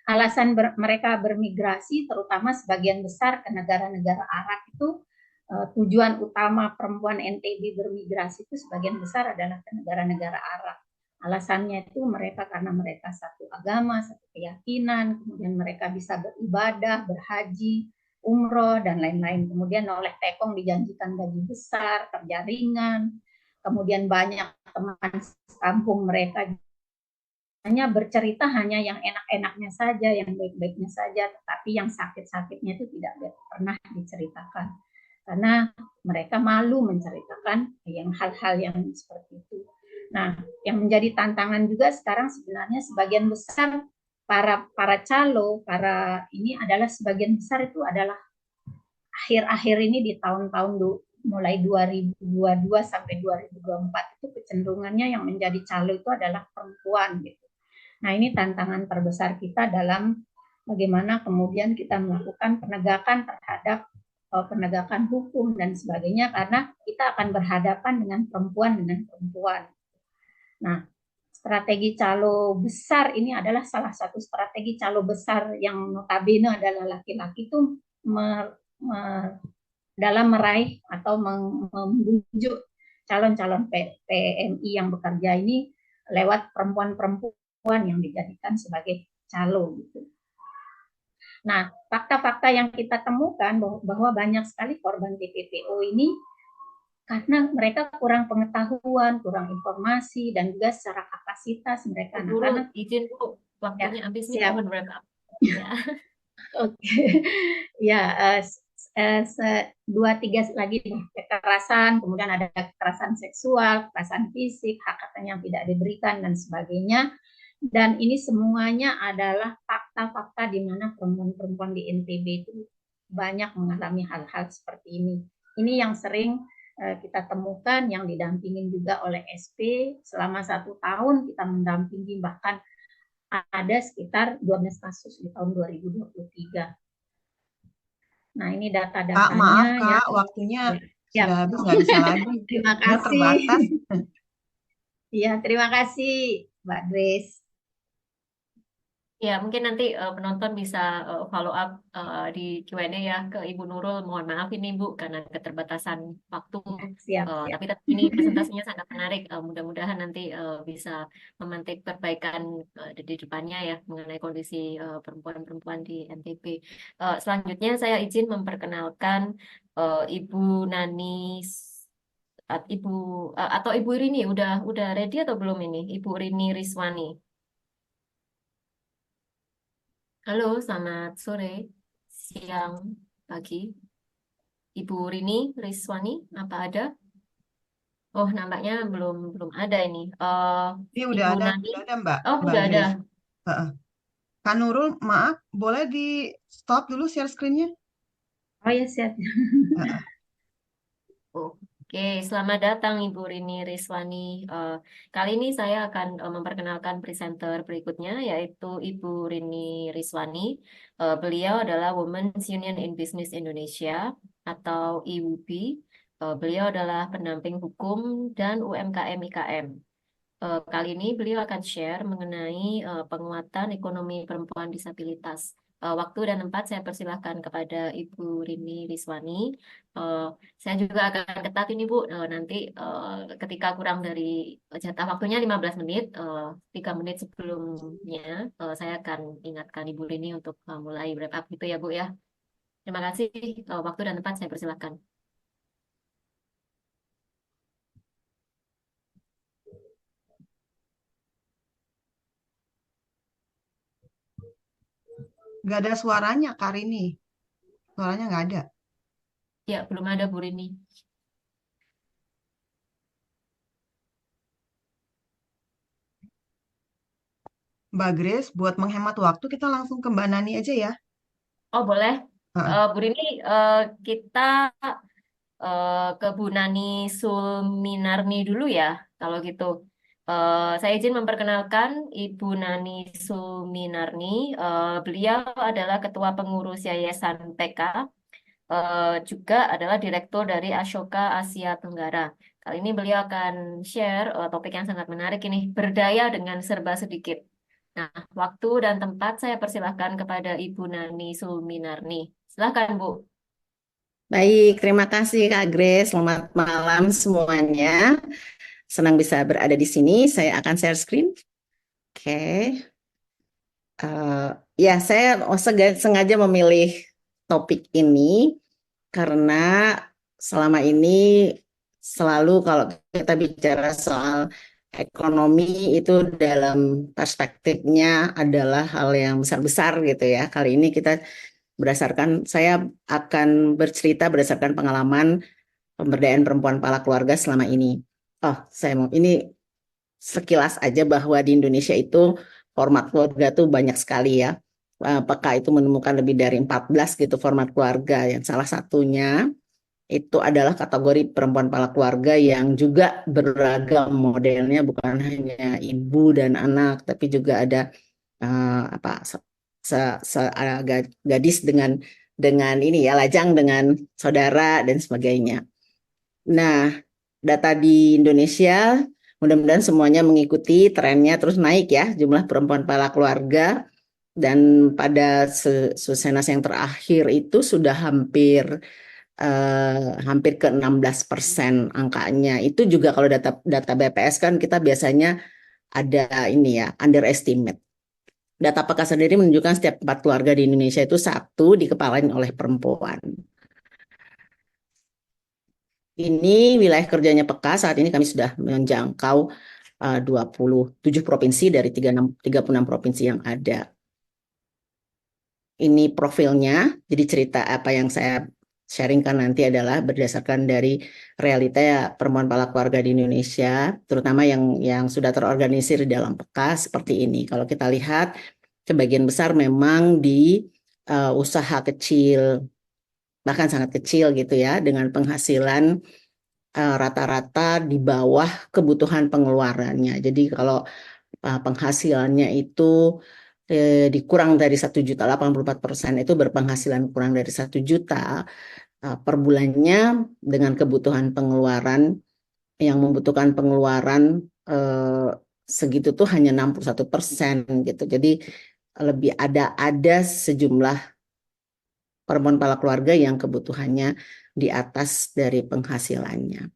Alasan mereka bermigrasi, terutama sebagian besar ke negara-negara Arab itu, tujuan utama perempuan NTB bermigrasi itu sebagian besar adalah ke negara-negara Arab. Alasannya itu mereka karena mereka satu agama, satu keyakinan, kemudian mereka bisa beribadah, berhaji, umroh, dan lain-lain. Kemudian oleh tekong dijanjikan gaji besar, kerja ringan, kemudian banyak teman kampung mereka hanya bercerita hanya yang enak-enaknya saja, yang baik-baiknya saja, tetapi yang sakit-sakitnya itu tidak pernah diceritakan. Karena mereka malu menceritakan yang hal-hal yang seperti itu. Nah, yang menjadi tantangan juga sekarang sebenarnya sebagian besar para calo, para ini adalah sebagian besar itu adalah akhir-akhir ini di tahun-tahun mulai 2022 sampai 2024 itu kecenderungannya yang menjadi calo itu adalah perempuan gitu. Nah, ini tantangan terbesar kita dalam bagaimana kemudian kita melakukan penegakan terhadap penegakan hukum dan sebagainya, karena kita akan berhadapan dengan perempuan. Nah, strategi calo besar ini adalah salah satu strategi calo besar yang notabene adalah laki-laki itu dalam meraih atau membujuk calon-calon PMI yang bekerja ini lewat perempuan-perempuan yang dijadikan sebagai calo gitu. Nah, fakta-fakta yang kita temukan bahwa banyak sekali korban TPPO ini karena mereka kurang pengetahuan, kurang informasi, dan juga secara kapasitas mereka. Bu Nurul, izin Bu, ya, waktunya habis nih, siap. mohon wrap up. Ya. Oke, ya, 2-3 lagi nih, kekerasan, kemudian ada kekerasan seksual, kekerasan fisik, hak katanya yang tidak diberikan, dan sebagainya. Dan ini semuanya adalah fakta-fakta di mana perempuan-perempuan di NTB itu banyak mengalami hal-hal seperti ini. Ini yang sering kita temukan, yang didampingin juga oleh SP. Selama 1 tahun kita mendampingi, bahkan ada sekitar 12 kasus di tahun 2023. Nah, ini Kak, data-datanya maaf ya. Kak, waktunya Ya. sudah habis, nggak bisa lagi. Terima Karena kasih. terbatas. Iya, terima kasih, Mbak Grace. Ya, mungkin nanti penonton bisa follow up di Q&A ya ke Ibu Nurul. Mohon maaf ini Bu, karena keterbatasan waktu. Siap. Tapi ini presentasinya sangat menarik. Mudah-mudahan nanti bisa memantik perbaikan di depannya ya mengenai kondisi perempuan-perempuan di NTB. Selanjutnya saya izin memperkenalkan Ibu Nani Ibu atau Ibu Rini udah ready atau belum ini? Ibu Rini Riswani. Halo, selamat sore, siang, pagi. Ibu Rini Riswani, apa ada? Oh, nampaknya belum belum ada ini. Ini Ibu Nani. udah ada Mbak, Oh, Mbak udah ada. Grace. Heeh. Kak Nurul, maaf, boleh di stop dulu share screen-nya? Oh ya, siap. Heeh. Oke, selamat datang Ibu Rini Riswani. Eh, Kali ini saya akan memperkenalkan presenter berikutnya, yaitu Ibu Rini Riswani. Beliau adalah Women's Union in Business Indonesia atau IWUBI. Beliau adalah pendamping hukum dan UMKM IKM. Kali ini beliau akan share mengenai penguatan ekonomi perempuan disabilitas. Waktu dan tempat saya persilahkan kepada Ibu Rini Riswani. Eh, saya juga akan ketat ini Bu, nanti ketika kurang dari jatah waktunya 15 menit, 3 menit sebelumnya, saya akan ingatkan Ibu Rini untuk mulai wrap up gitu ya Bu ya. Terima kasih, waktu dan tempat saya persilahkan. Nggak ada suaranya, Kak Rini. Suaranya nggak ada. Ya, belum ada Bu Rini. Mbak Grace, buat menghemat waktu, kita langsung ke Mbak Nani aja ya. Oh boleh, Heeh. Bu Rini, kita ke Bu Nani Sulminarni dulu ya, kalau gitu. Saya izin memperkenalkan Ibu Nani Sulminarni. Beliau adalah Ketua Pengurus Yayasan PK, juga adalah Direktur dari Ashoka Asia Tenggara. Kali ini beliau akan share topik yang sangat menarik ini, berdaya dengan serba sedikit. Nah, waktu dan tempat saya persilahkan kepada Ibu Nani Sulminarni. Silahkan, Bu. Baik, terima kasih Kak Grace. Selamat malam semuanya. Senang bisa berada di sini. Saya akan share screen. Oke. Ya, saya sengaja memilih topik ini karena selama ini selalu kalau kita bicara soal ekonomi itu dalam perspektifnya adalah hal yang besar-besar gitu ya. Kali ini saya akan bercerita berdasarkan pengalaman pemberdayaan perempuan pala keluarga selama ini. Ini sekilas aja bahwa di Indonesia itu format keluarga tuh banyak sekali ya. PK itu menemukan lebih dari 14 gitu format keluarga. Yang salah satunya itu adalah kategori perempuan pala keluarga yang juga beragam modelnya, bukan hanya ibu dan anak, tapi juga ada gadis dengan ini ya, lajang dengan saudara dan sebagainya. Nah, data di Indonesia mudah-mudahan semuanya mengikuti trennya terus naik ya jumlah perempuan pala keluarga, dan pada Susenas yang terakhir itu sudah hampir ke 16% angkanya. Itu juga kalau data BPS kan kita biasanya ada ini ya, underestimate. Data PK sendiri menunjukkan setiap 4 keluarga di Indonesia itu 1 dikepalain oleh perempuan. Ini wilayah kerjanya PK, saat ini kami sudah menjangkau 27 provinsi dari 36 provinsi yang ada. Ini profilnya, jadi cerita apa yang saya sharingkan nanti adalah berdasarkan dari realita ya, perempuan pala keluarga di Indonesia, terutama yang sudah terorganisir di dalam PK seperti ini. Kalau kita lihat, sebagian besar memang di usaha kecil, bahkan sangat kecil gitu ya, dengan penghasilan rata-rata di bawah kebutuhan pengeluarannya. Jadi kalau penghasilannya itu dikurang dari 1 juta, 84% itu berpenghasilan kurang dari 1 juta per bulannya, dengan kebutuhan pengeluaran yang membutuhkan pengeluaran segitu tuh hanya 61% gitu. Jadi lebih ada sejumlah perempuan pala keluarga yang kebutuhannya di atas dari penghasilannya.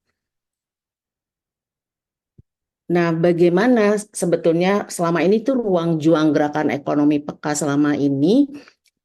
Nah, bagaimana sebetulnya selama ini tuh ruang juang gerakan ekonomi PK selama ini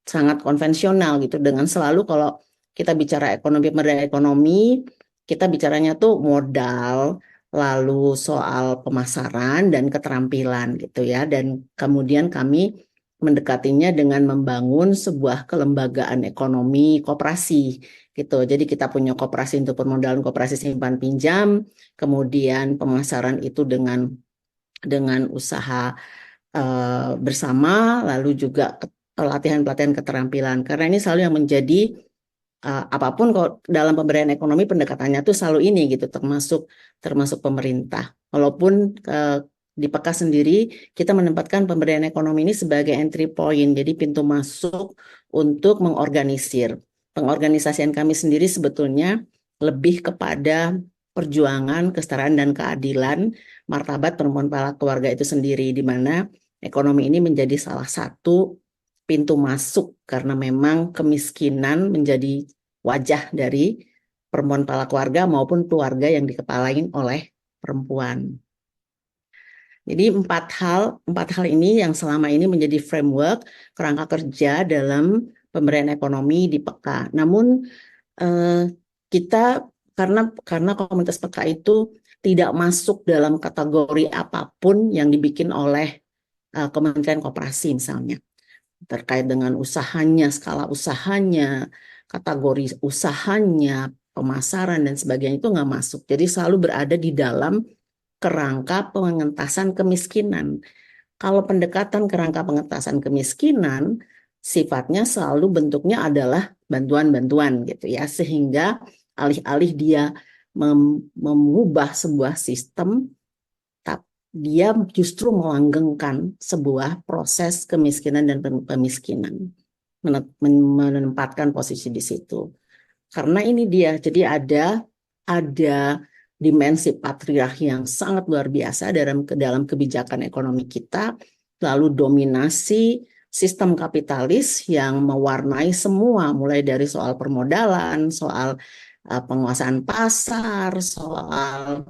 sangat konvensional gitu, dengan selalu kalau kita bicara ekonomi, pemberdayaan ekonomi, kita bicaranya tuh modal, lalu soal pemasaran dan keterampilan gitu ya. Dan kemudian kami mendekatinya dengan membangun sebuah kelembagaan ekonomi koperasi gitu. Jadi kita punya koperasi untuk permodalan, koperasi simpan pinjam, kemudian pemasaran itu dengan usaha bersama, lalu juga pelatihan-pelatihan keterampilan. Karena ini selalu yang menjadi apapun kok dalam pemberdayaan ekonomi pendekatannya tuh selalu ini gitu, termasuk pemerintah. Walaupun di PK sendiri kita menempatkan pemberdayaan ekonomi ini sebagai entry point, jadi pintu masuk untuk mengorganisir. Pengorganisasian kami sendiri sebetulnya lebih kepada perjuangan kesetaraan dan keadilan martabat perempuan keluarga itu sendiri, di mana ekonomi ini menjadi salah satu pintu masuk karena memang kemiskinan menjadi wajah dari perempuan kepala keluarga maupun keluarga yang dikepalain oleh perempuan. Jadi empat hal ini yang selama ini menjadi framework kerangka kerja dalam pemberdayaan ekonomi di PK. Namun kita karena komunitas PK itu tidak masuk dalam kategori apapun yang dibikin oleh Kementerian Koperasi misalnya, terkait dengan usahanya, skala usahanya, kategori usahanya, pemasaran dan sebagainya itu nggak masuk. Jadi selalu berada di dalam kerangka pengentasan kemiskinan. Kalau pendekatan kerangka pengentasan kemiskinan, sifatnya selalu bentuknya adalah bantuan-bantuan gitu ya, sehingga alih-alih dia mengubah sebuah sistem, dia justru melanggengkan sebuah proses kemiskinan dan pemiskinan, menempatkan posisi di situ. Karena ini dia, jadi ada dimensi patriarki yang sangat luar biasa dalam kebijakan ekonomi kita, lalu dominasi sistem kapitalis yang mewarnai semua, mulai dari soal permodalan, soal penguasaan pasar, soal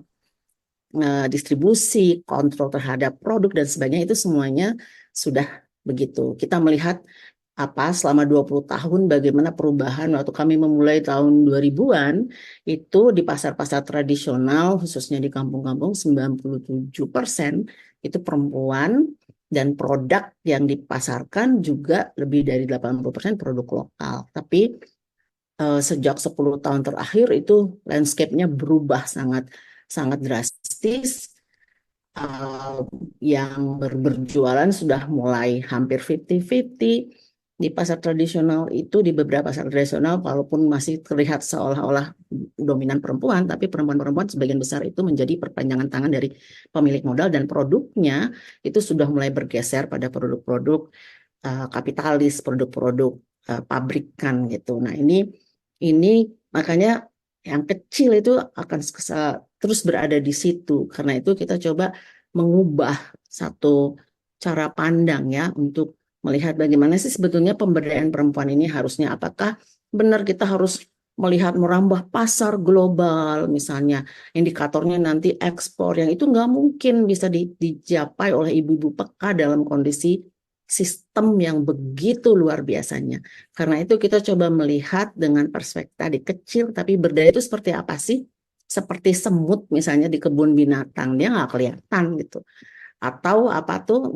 distribusi, kontrol terhadap produk dan sebagainya, itu semuanya sudah begitu. Kita melihat selama 20 tahun bagaimana perubahan waktu kami memulai tahun 2000-an itu di pasar-pasar tradisional, khususnya di kampung-kampung, 97% itu perempuan, dan produk yang dipasarkan juga lebih dari 80% produk lokal. Tapi sejak 10 tahun terakhir itu landscape-nya berubah sangat drastis. Yang berjualan sudah mulai hampir 50-50 di pasar tradisional itu. Di beberapa pasar tradisional walaupun masih terlihat seolah-olah dominan perempuan, tapi perempuan-perempuan sebagian besar itu menjadi perpanjangan tangan dari pemilik modal, dan produknya itu sudah mulai bergeser pada produk-produk kapitalis, produk-produk pabrikan gitu. Nah ini makanya yang kecil itu akan terus berada di situ. Karena itu kita coba mengubah satu cara pandang ya, untuk melihat bagaimana sih sebetulnya pemberdayaan perempuan ini harusnya. Apakah benar kita harus melihat merambah pasar global, misalnya indikatornya nanti ekspor, yang itu nggak mungkin bisa dicapai oleh ibu-ibu PK dalam kondisi sistem yang begitu luar biasanya. Karena itu kita coba melihat dengan perspektif tadi kecil, tapi berdaya itu seperti apa sih? Seperti semut misalnya di kebun binatang, dia nggak kelihatan gitu. Atau apa tuh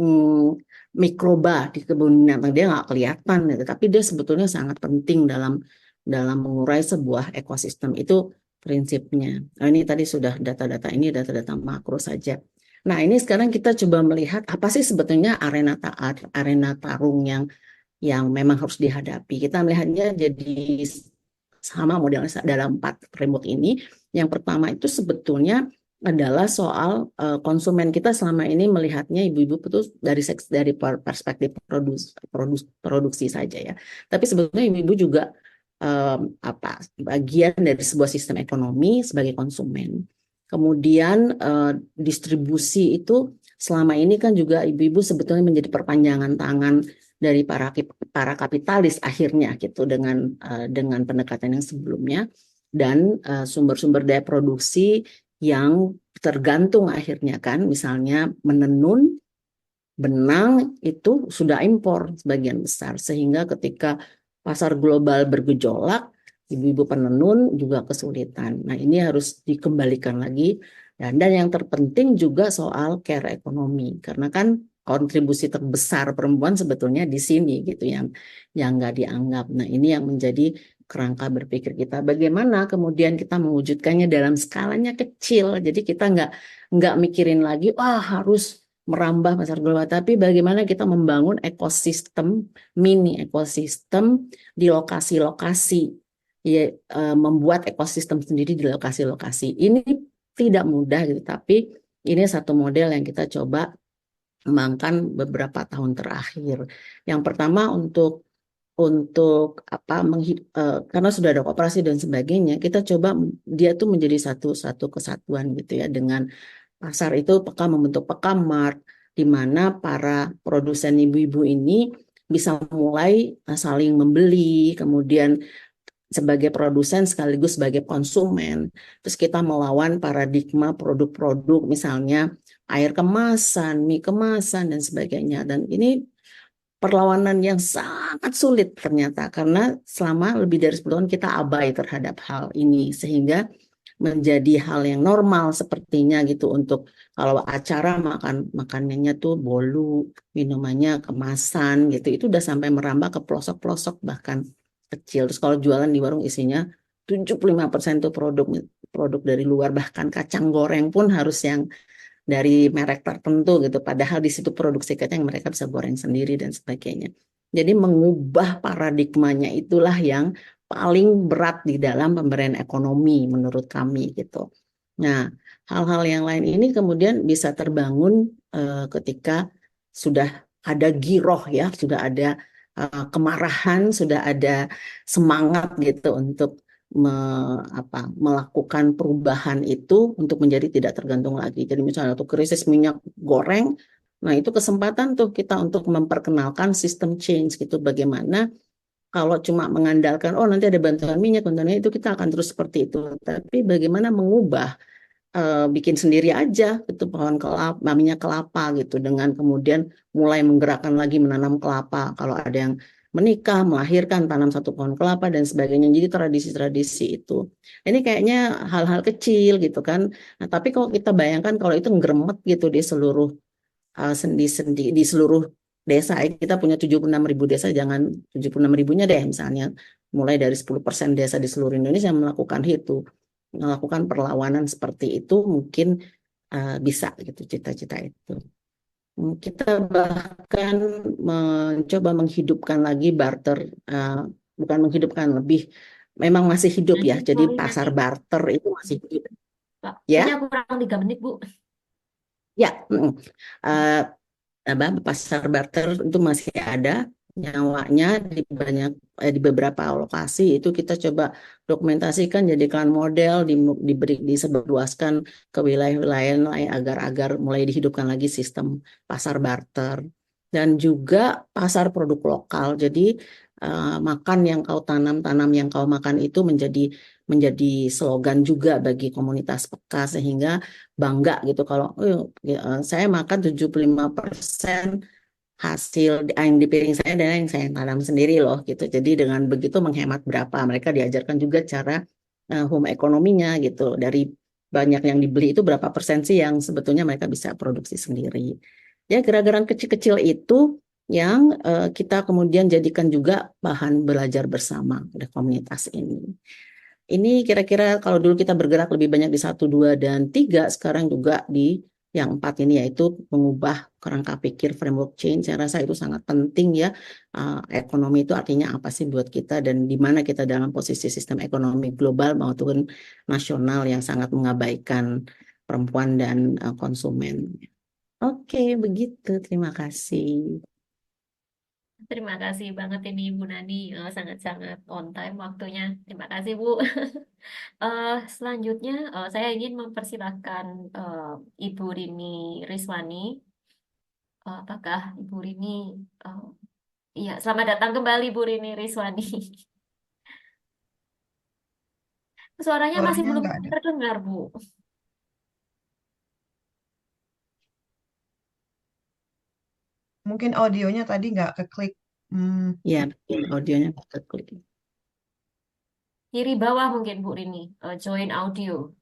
mikroba di kebun binatang, dia nggak kelihatan gitu. Tapi dia sebetulnya sangat penting dalam mengurai sebuah ekosistem. Itu prinsipnya. Nah, ini tadi sudah data-data makro saja. Nah, ini sekarang kita coba melihat apa sih sebetulnya arena tarung yang memang harus dihadapi. Kita melihatnya jadi sama modelnya dalam 4 framework ini. Yang pertama itu sebetulnya adalah soal konsumen. Kita selama ini melihatnya ibu-ibu itu dari perspektif produksi saja ya. Tapi sebetulnya ibu-ibu juga bagian dari sebuah sistem ekonomi sebagai konsumen. Kemudian distribusi itu selama ini kan juga ibu-ibu sebetulnya menjadi perpanjangan tangan dari para kapitalis akhirnya gitu, dengan pendekatan yang sebelumnya, dan sumber-sumber daya produksi yang tergantung akhirnya kan, misalnya menenun, benang itu sudah impor sebagian besar, sehingga ketika pasar global bergejolak, ibu-ibu penenun juga kesulitan. Nah, ini harus dikembalikan lagi. Dan yang terpenting juga soal care ekonomi, karena kan kontribusi terbesar perempuan sebetulnya di sini gitu yang nggak dianggap. Nah, ini yang menjadi kerangka berpikir kita. Bagaimana kemudian kita mewujudkannya dalam skalanya kecil. Jadi kita nggak mikirin lagi, wah harus merambah pasar global, tapi bagaimana kita membangun ekosistem, mini ekosistem di lokasi-lokasi, ya, membuat ekosistem sendiri di lokasi-lokasi. Ini tidak mudah gitu, tapi ini satu model yang kita coba kembangkan beberapa tahun terakhir. Yang pertama untuk apa karena sudah ada koperasi dan sebagainya, kita coba dia tuh menjadi satu kesatuan gitu ya, dengan pasar itu membentuk pekamart di mana para produsen ibu-ibu ini bisa mulai saling membeli, kemudian sebagai produsen sekaligus sebagai konsumen. Terus kita melawan paradigma produk-produk misalnya air kemasan, mie kemasan dan sebagainya. Dan ini perlawanan yang sangat sulit ternyata karena selama lebih dari 10 tahun kita abai terhadap hal ini sehingga menjadi hal yang normal sepertinya gitu untuk kalau acara makanannya tuh bolu, minumannya kemasan gitu. Itu udah sampai merambah ke pelosok-pelosok bahkan kecil. Terus kalau jualan di warung isinya 75% tuh produk dari luar, bahkan kacang goreng pun harus yang dari merek tertentu gitu. Padahal di situ produksi kacang yang mereka bisa goreng sendiri dan sebagainya. Jadi mengubah paradigmanya itulah yang paling berat di dalam pemberdayaan ekonomi menurut kami gitu. Nah, hal-hal yang lain ini kemudian bisa terbangun ketika sudah ada giroh ya, sudah ada kemarahan, sudah ada semangat gitu untuk melakukan perubahan itu untuk menjadi tidak tergantung lagi. Jadi misalnya waktu krisis minyak goreng, nah itu kesempatan tuh kita untuk memperkenalkan sistem change gitu. Bagaimana kalau cuma mengandalkan, oh nanti ada bantuan minyak itu kita akan terus seperti itu. Tapi bagaimana mengubah, bikin sendiri aja gitu pohon kelapa, minyak kelapa gitu, dengan kemudian mulai menggerakkan lagi menanam kelapa. Kalau ada yang menikah, melahirkan, tanam satu pohon kelapa dan sebagainya. Jadi tradisi-tradisi itu. Ini kayaknya hal-hal kecil gitu kan. Nah, tapi kalau kita bayangkan kalau itu nggeremet gitu di seluruh sendi-sendi di seluruh desa, kita punya 76.000 desa, jangan 76.000-nya deh misalnya, mulai dari 10% desa di seluruh Indonesia melakukan perlawanan seperti itu, mungkin bisa gitu cita-cita itu. Kita bahkan mencoba menghidupkan lagi barter, bukan menghidupkan, lebih memang masih hidup ya, jadi Sorry, pasar nanti barter itu masih hidup Pak, ya. kayaknya kurang 3 menit, Bu. Ya, pasar barter itu masih ada nyawanya di beberapa lokasi. Itu kita coba dokumentasikan, jadikan model, disebarluaskan ke wilayah-wilayah lain agar mulai dihidupkan lagi sistem pasar barter. Dan juga pasar produk lokal. Jadi makan yang kau tanam yang kau makan itu menjadi slogan juga bagi komunitas peka, sehingga bangga gitu kalau saya makan 75% hasil yang di piring saya dan yang saya tanam sendiri loh gitu. Jadi dengan begitu menghemat berapa. Mereka diajarkan juga cara home ekonominya gitu. Dari banyak yang dibeli itu berapa persen sih yang sebetulnya mereka bisa produksi sendiri. Ya, gerakan kecil-kecil itu yang kita kemudian jadikan juga bahan belajar bersama oleh komunitas ini. Ini kira-kira kalau dulu kita bergerak lebih banyak di 1, 2, dan 3, sekarang juga di yang 4 ini, yaitu mengubah kerangka pikir framework change. Saya rasa itu sangat penting ya. Ekonomi itu artinya apa sih buat kita dan di mana kita dalam posisi sistem ekonomi global maupun nasional yang sangat mengabaikan perempuan dan konsumen. Oke, begitu. Terima kasih. Terima kasih banget ini Bu Nani, sangat-sangat on time waktunya. Terima kasih Bu. Selanjutnya saya ingin mempersilahkan Ibu Rini Rizwani. Apakah Ibu Rini? eh, Iya, selamat datang kembali Bu Rini Rizwani. Suaranya masih Suaranya belum nggak ada. terdengar Bu. Mungkin audionya tadi nggak keklik. Ya, audionya kita klik. kiri bawah mungkin Bu Rini, join audio.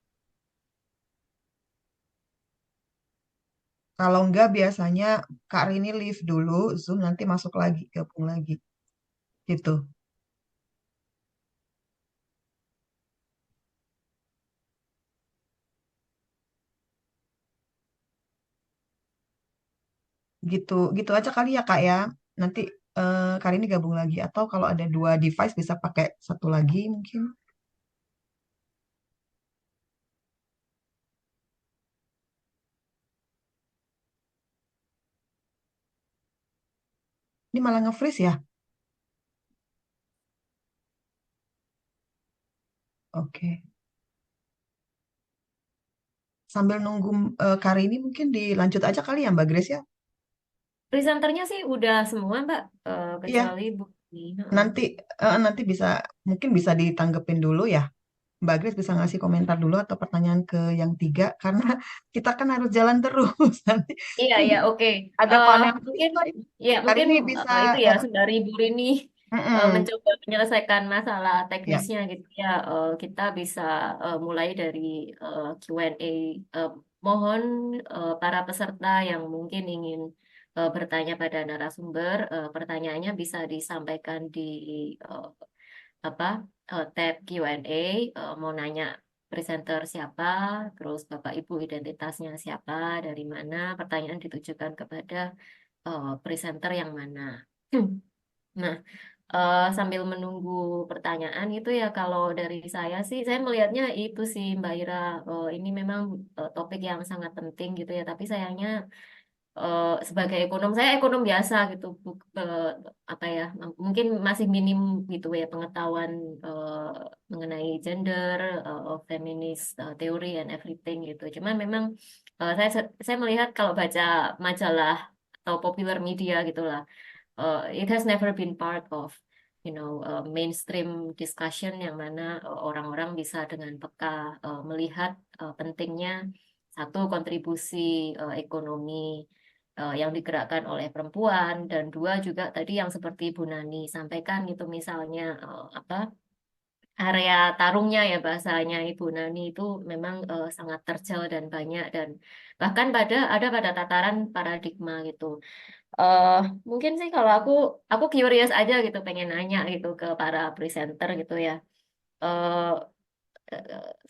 Kalau enggak biasanya Kak Rini leave dulu, Zoom nanti masuk lagi, gabung lagi. Gitu. Gitu, gitu aja kali ya Kak ya. Nanti Kak Rini gabung lagi. Atau kalau ada dua device bisa pakai satu lagi mungkin. Ini malah nge-freeze ya? Oke. Sambil nunggu Kak Rini mungkin dilanjut aja kali ya Mbak Grace ya. Presenternya sih udah semua Mbak, Iya, kecuali Bu Rini. nanti nanti bisa mungkin bisa ditanggepin dulu ya. Mbak Grace bisa ngasih komentar dulu atau pertanyaan ke yang tiga karena kita kan harus jalan terus nanti Iya, iya, oke. ada panel Mungkin, lain. ya Hari mungkin ini bisa itu ya sembari Bu Rini mm-mm. mencoba menyelesaikan masalah Ya, teknisnya gitu ya. Kita bisa mulai dari Q&A. Eh, Mohon para peserta yang mungkin ingin bertanya pada narasumber, pertanyaannya bisa disampaikan di eh, apa tab Q&A. Mau nanya presenter siapa, terus Bapak Ibu identitasnya siapa, dari mana, pertanyaan ditujukan kepada presenter yang mana. Nah, sambil menunggu pertanyaan itu ya kalau dari saya sih, saya melihatnya itu sih Mbak Ira, ini memang topik yang sangat penting gitu ya, tapi sayangnya sebagai ekonom, saya ekonom biasa gitu, apa ya, mungkin masih minim gitu ya pengetahuan mengenai gender, feminist theory and everything gitu. Cuman memang saya melihat kalau baca majalah atau popular media gitulah, it has never been part of mainstream discussion yang mana orang-orang bisa dengan peka melihat pentingnya satu kontribusi ekonomi yang digerakkan oleh perempuan, dan dua juga tadi yang seperti Bu Nani sampaikan gitu, misalnya apa, area tarungnya ya bahasanya Ibu Nani itu memang sangat terjal dan banyak, dan bahkan pada tataran paradigma gitu. eh Mungkin sih kalau aku curious aja gitu, pengen nanya gitu ke para presenter gitu ya. Eh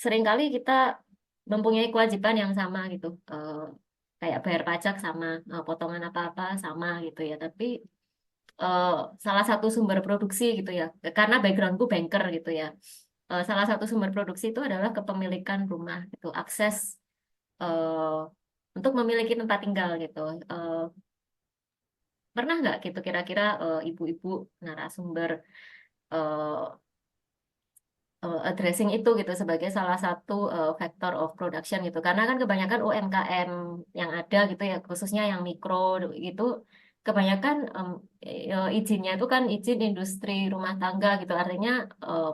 Seringkali kita mempunyai kewajiban yang sama gitu. Kayak bayar pajak sama, potongan apa-apa sama gitu ya. Tapi eh, salah satu sumber produksi gitu ya, karena backgroundku banker gitu ya. Salah satu sumber produksi itu adalah kepemilikan rumah gitu, akses eh, untuk memiliki tempat tinggal gitu. Eh, Pernah nggak gitu kira-kira ibu-ibu narasumber eh, addressing itu gitu sebagai salah satu factor of production gitu. Karena kan kebanyakan UMKM yang ada gitu ya, khususnya yang mikro gitu, kebanyakan izinnya itu kan izin industri rumah tangga gitu. Artinya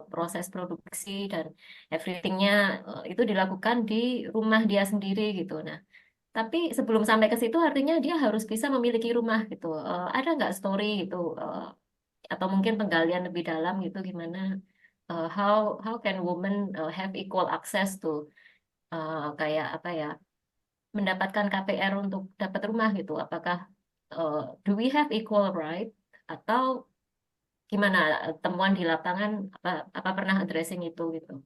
proses produksi dan everythingnya itu dilakukan di rumah dia sendiri gitu. Nah, tapi sebelum sampai ke situ artinya dia harus bisa memiliki rumah gitu. Ada nggak story gitu, atau mungkin penggalian lebih dalam gitu, gimana how can women have equal access to kayak apa ya, mendapatkan KPR untuk dapat rumah gitu? Apakah do we have equal right, atau gimana temuan di lapangan, apa pernah addressing itu gitu?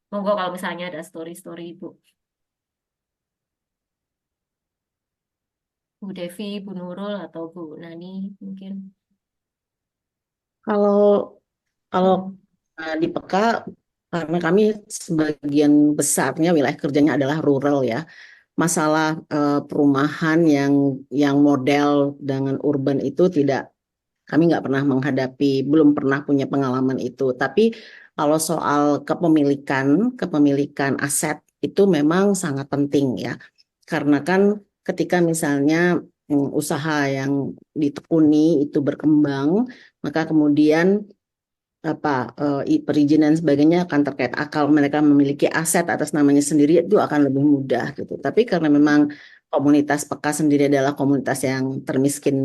Monggo kalau misalnya ada story-story Ibu. Bu Devi, Bu Nurul, atau Bu Nani mungkin. Kalau kalau Hmm. di PK, karena kami sebagian besarnya wilayah kerjanya adalah rural ya. Masalah perumahan yang model dengan urban itu kami nggak pernah menghadapi, belum pernah punya pengalaman itu. Tapi kalau soal kepemilikan aset itu memang sangat penting ya. Karena kan ketika misalnya usaha yang ditekuni itu berkembang, maka kemudian perizinan dan sebagainya akan terkait akal mereka memiliki aset atas namanya sendiri itu akan lebih mudah gitu. Tapi karena memang komunitas PK sendiri adalah komunitas yang termiskin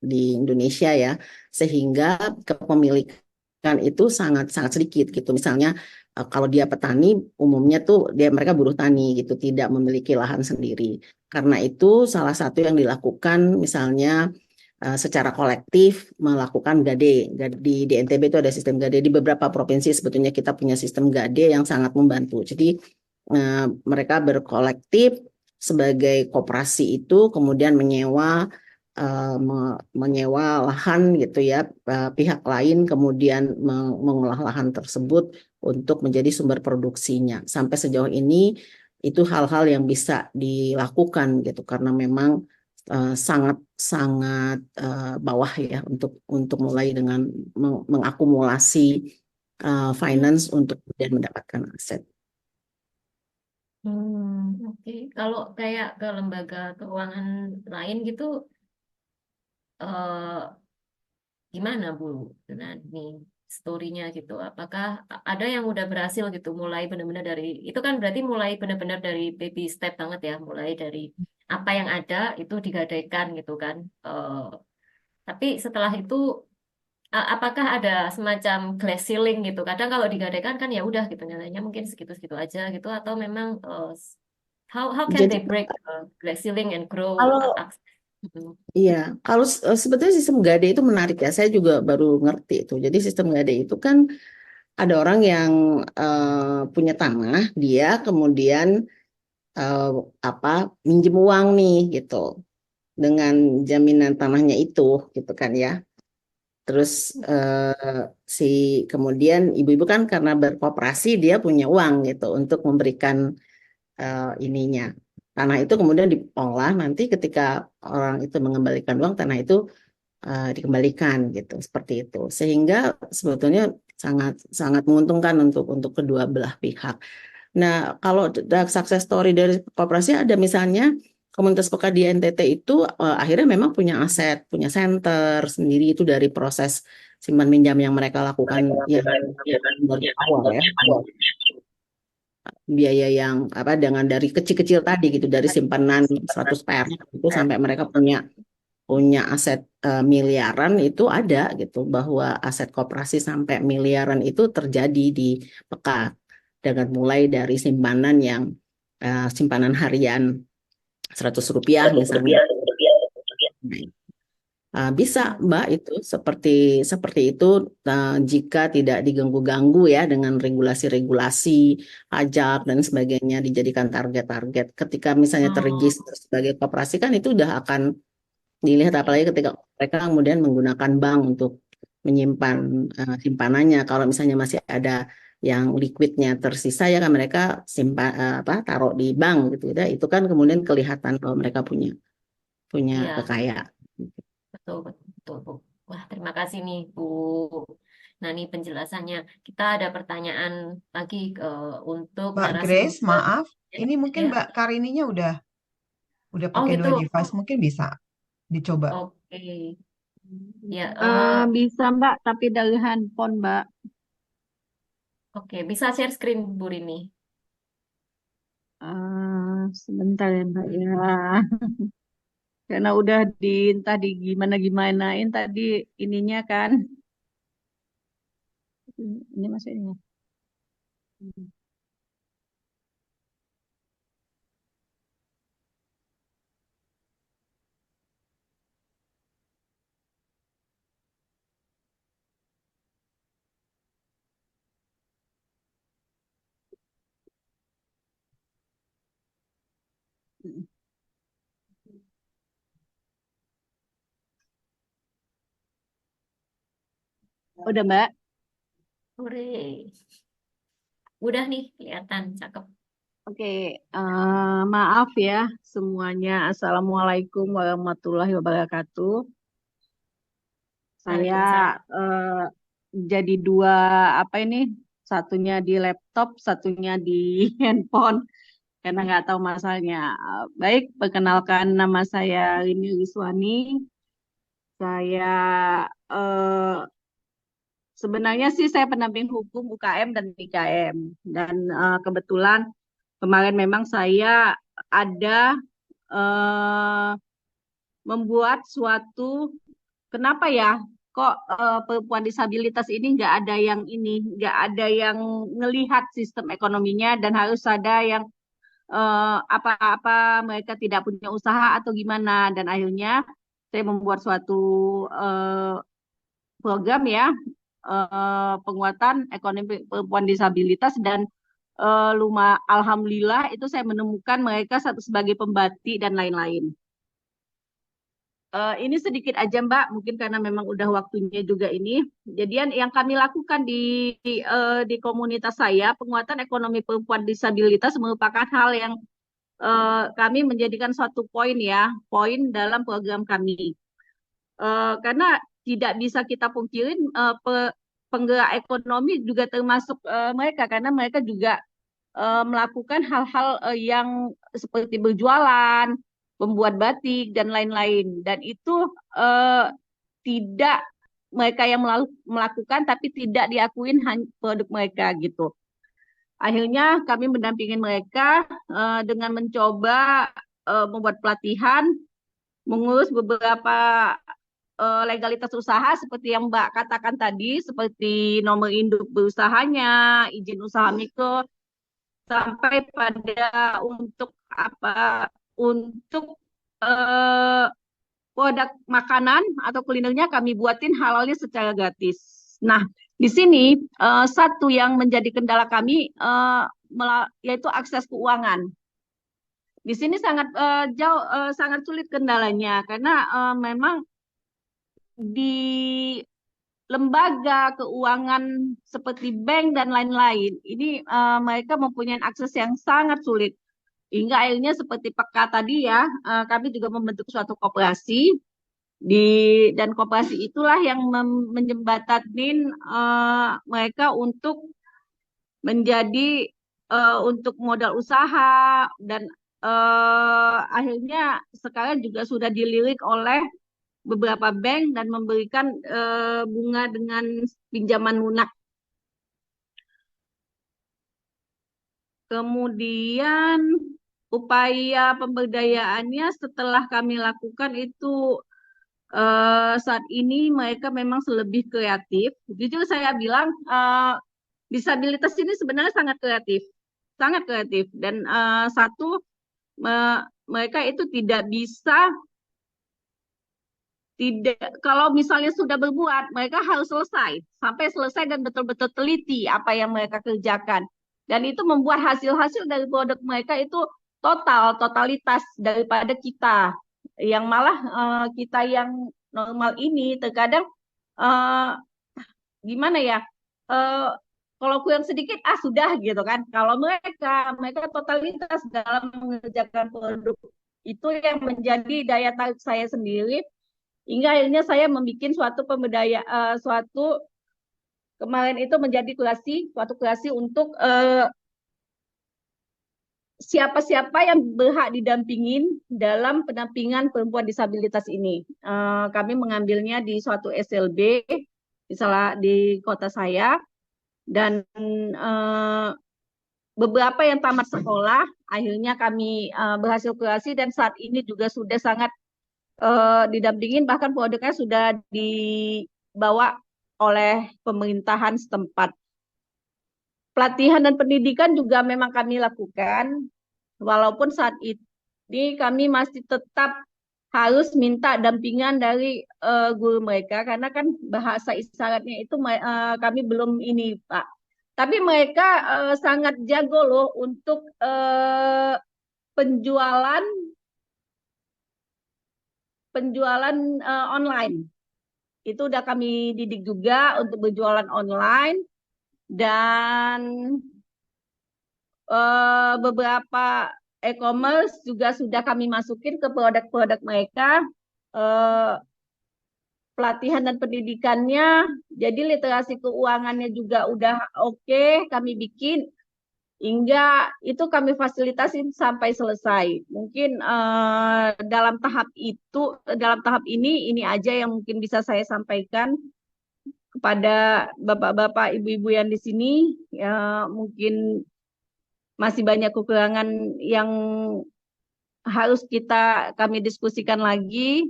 di Indonesia ya, sehingga kepemilikan kan itu sangat sedikit gitu. Misalnya kalau dia petani, umumnya tuh mereka buruh tani gitu, tidak memiliki lahan sendiri. Karena itu salah satu yang dilakukan misalnya secara kolektif melakukan GADE. Di NTB itu ada sistem GADE. Di beberapa provinsi sebetulnya kita punya sistem GADE yang sangat membantu. Jadi mereka berkolektif sebagai koperasi itu, kemudian menyewa lahan gitu ya, pihak lain kemudian mengolah lahan tersebut untuk menjadi sumber produksinya. Sampai sejauh ini itu hal-hal yang bisa dilakukan gitu, karena memang sangat bawah ya untuk mulai dengan mengakumulasi finance untuk kemudian mendapatkan aset. Oke. Kalau kayak ke lembaga keuangan lain gitu, eh, gimana Bu? Nah, nih story-nya gitu. Apakah ada yang udah berhasil gitu, mulai benar-benar dari, itu kan berarti mulai benar-benar dari baby step banget ya, mulai dari apa yang ada itu digadaikan gitu kan. Tapi setelah itu apakah ada semacam glass ceiling gitu? Kadang kalau digadaikan kan ya udah gitu nilainya mungkin segitu-segitu aja gitu, atau memang how can Jadi they break glass ceiling and grow kalau access? Gitu. iya, kalau sebetulnya sistem GADE itu menarik ya. Saya juga baru ngerti itu. Jadi sistem GADE itu kan ada orang yang punya tanah, dia kemudian eh, minjem uang nih gitu dengan jaminan tanahnya itu gitu kan ya. Terus si kemudian ibu-ibu kan karena berkooperasi dia punya uang gitu untuk memberikan ininya. Tanah itu kemudian diolah, nanti ketika orang itu mengembalikan uang, tanah itu dikembalikan gitu, seperti itu. Sehingga sebetulnya sangat sangat menguntungkan untuk kedua belah pihak. Nah, kalau success story dari koperasi ada misalnya komunitas peka di NTT itu akhirnya memang punya aset, punya center sendiri itu dari proses simpan minjam yang mereka lakukan yang dari awal ya. Biaya yang dari kecil-kecil tadi gitu, dari simpanan 100 perak itu sampai mereka punya aset miliaran itu ada gitu, bahwa aset koperasi sampai miliaran itu terjadi di Pekat dengan mulai dari simpanan yang simpanan harian 100 rupiah misalnya. Bisa Mbak itu seperti itu jika tidak diganggu-ganggu ya dengan regulasi-regulasi pajak dan sebagainya, dijadikan target-target. Ketika misalnya terregister sebagai koperasi kan itu udah akan dilihat, apalagi ketika mereka kemudian menggunakan bank untuk menyimpan simpanannya. Kalau misalnya masih ada yang liquidnya tersisa ya kan mereka simpan taruh di bank gitu ya. Itu kan kemudian kelihatan bahwa mereka punya Iya, kekayaan. betul, betul, betul, Bu. Wah, terima kasih nih, Bu. Nah, ini penjelasannya. Kita ada pertanyaan lagi untuk Mbak Grace, narasumber. maaf, Ya, ini mungkin ya. Mbak Karininya udah Oh, pakai gitu. dua device, mungkin bisa dicoba. Oke. Ya, Bisa Mbak, tapi dari handphone Mbak. oke. Bisa share screen, Bu Rini. Sebentar ya Mbak ya. Karena udah entah di gimanain tadi ininya kan. Ini maksudnya. Udah Mbak. Hore. Udah nih, kelihatan. Cakep. Oke, maaf ya semuanya. Assalamualaikum warahmatullahi wabarakatuh. Saya Waalaikumsalam. jadi dua satunya di laptop, satunya di handphone karena nggak tahu masalahnya. Baik, perkenalkan nama saya Rini Wiswani. Saya eh, sebenarnya sih saya pendamping hukum UKM dan IKM dan kebetulan kemarin memang saya ada eh, membuat suatu, kenapa ya kok perempuan disabilitas ini nggak ada yang ngelihat sistem ekonominya dan harus ada yang apa-apa mereka tidak punya usaha atau gimana. Dan akhirnya saya membuat suatu program ya, penguatan ekonomi perempuan disabilitas, dan alhamdulillah itu saya menemukan mereka sebagai pembatik dan lain-lain. Ini sedikit aja Mbak, mungkin karena memang udah waktunya juga ini. Jadi yang kami lakukan di komunitas saya, penguatan ekonomi perempuan disabilitas merupakan hal yang kami menjadikan suatu poin dalam program kami. Karena tidak bisa kita pungkirin penggerak ekonomi juga termasuk mereka, karena mereka juga melakukan hal-hal yang seperti berjualan, membuat batik dan lain-lain, dan itu tidak mereka yang melakukan, tapi tidak diakuin produk mereka gitu. Akhirnya kami mendampingi mereka dengan mencoba membuat pelatihan, mengurus beberapa legalitas usaha seperti yang Mbak katakan tadi, seperti nomor induk berusahanya, izin usaha mikro, sampai pada untuk produk makanan atau kulinernya kami buatin halalnya secara gratis. Nah, di sini satu yang menjadi kendala kami yaitu akses keuangan. Di sini sangat sulit kendalanya karena memang di lembaga keuangan seperti bank dan lain-lain ini mereka mempunyai akses yang sangat sulit. Hingga akhirnya seperti peka tadi ya, kami juga membentuk suatu koperasi dan koperasi itulah yang menjembatanin mereka untuk menjadi untuk modal usaha, dan akhirnya sekarang juga sudah dilirik oleh beberapa bank dan memberikan bunga dengan pinjaman lunak. Kemudian upaya pemberdayaannya setelah kami lakukan itu saat ini mereka memang lebih kreatif. Jujur saya bilang disabilitas ini sebenarnya sangat kreatif, dan mereka itu kalau misalnya sudah berbuat, mereka harus sampai selesai dan betul-betul teliti apa yang mereka kerjakan. Dan itu membuat hasil-hasil dari produk mereka itu totalitas daripada kita. Yang malah kita yang normal ini terkadang gimana ya, kalau kurang sedikit sudah gitu kan. Kalau mereka totalitas dalam mengerjakan produk, itu yang menjadi daya tarik saya sendiri. Hingga akhirnya saya membuat kemarin itu menjadi suatu kreasi untuk siapa-siapa yang berhak didampingin dalam pendampingan perempuan disabilitas ini. Kami mengambilnya di suatu SLB di kota saya, dan beberapa yang tamat sekolah akhirnya kami berhasil kreasi, dan saat ini juga sudah sangat didampingin, bahkan produknya sudah dibawa oleh pemerintahan setempat. Pelatihan dan pendidikan juga memang kami lakukan, walaupun saat ini kami masih tetap harus minta dampingan dari guru mereka, karena kan bahasa isyaratnya itu kami belum ini, Pak. Tapi mereka sangat jago loh untuk penjualan online. Itu udah kami didik juga untuk berjualan online, dan beberapa e-commerce juga sudah kami masukin ke produk-produk mereka. Pelatihan dan pendidikannya, jadi literasi keuangannya juga udah oke, kami bikin. Hingga itu kami fasilitasin sampai selesai. Mungkin dalam tahap ini aja yang mungkin bisa saya sampaikan kepada bapak-bapak, ibu-ibu yang di sini. Ya, mungkin masih banyak kekurangan yang harus kami diskusikan lagi.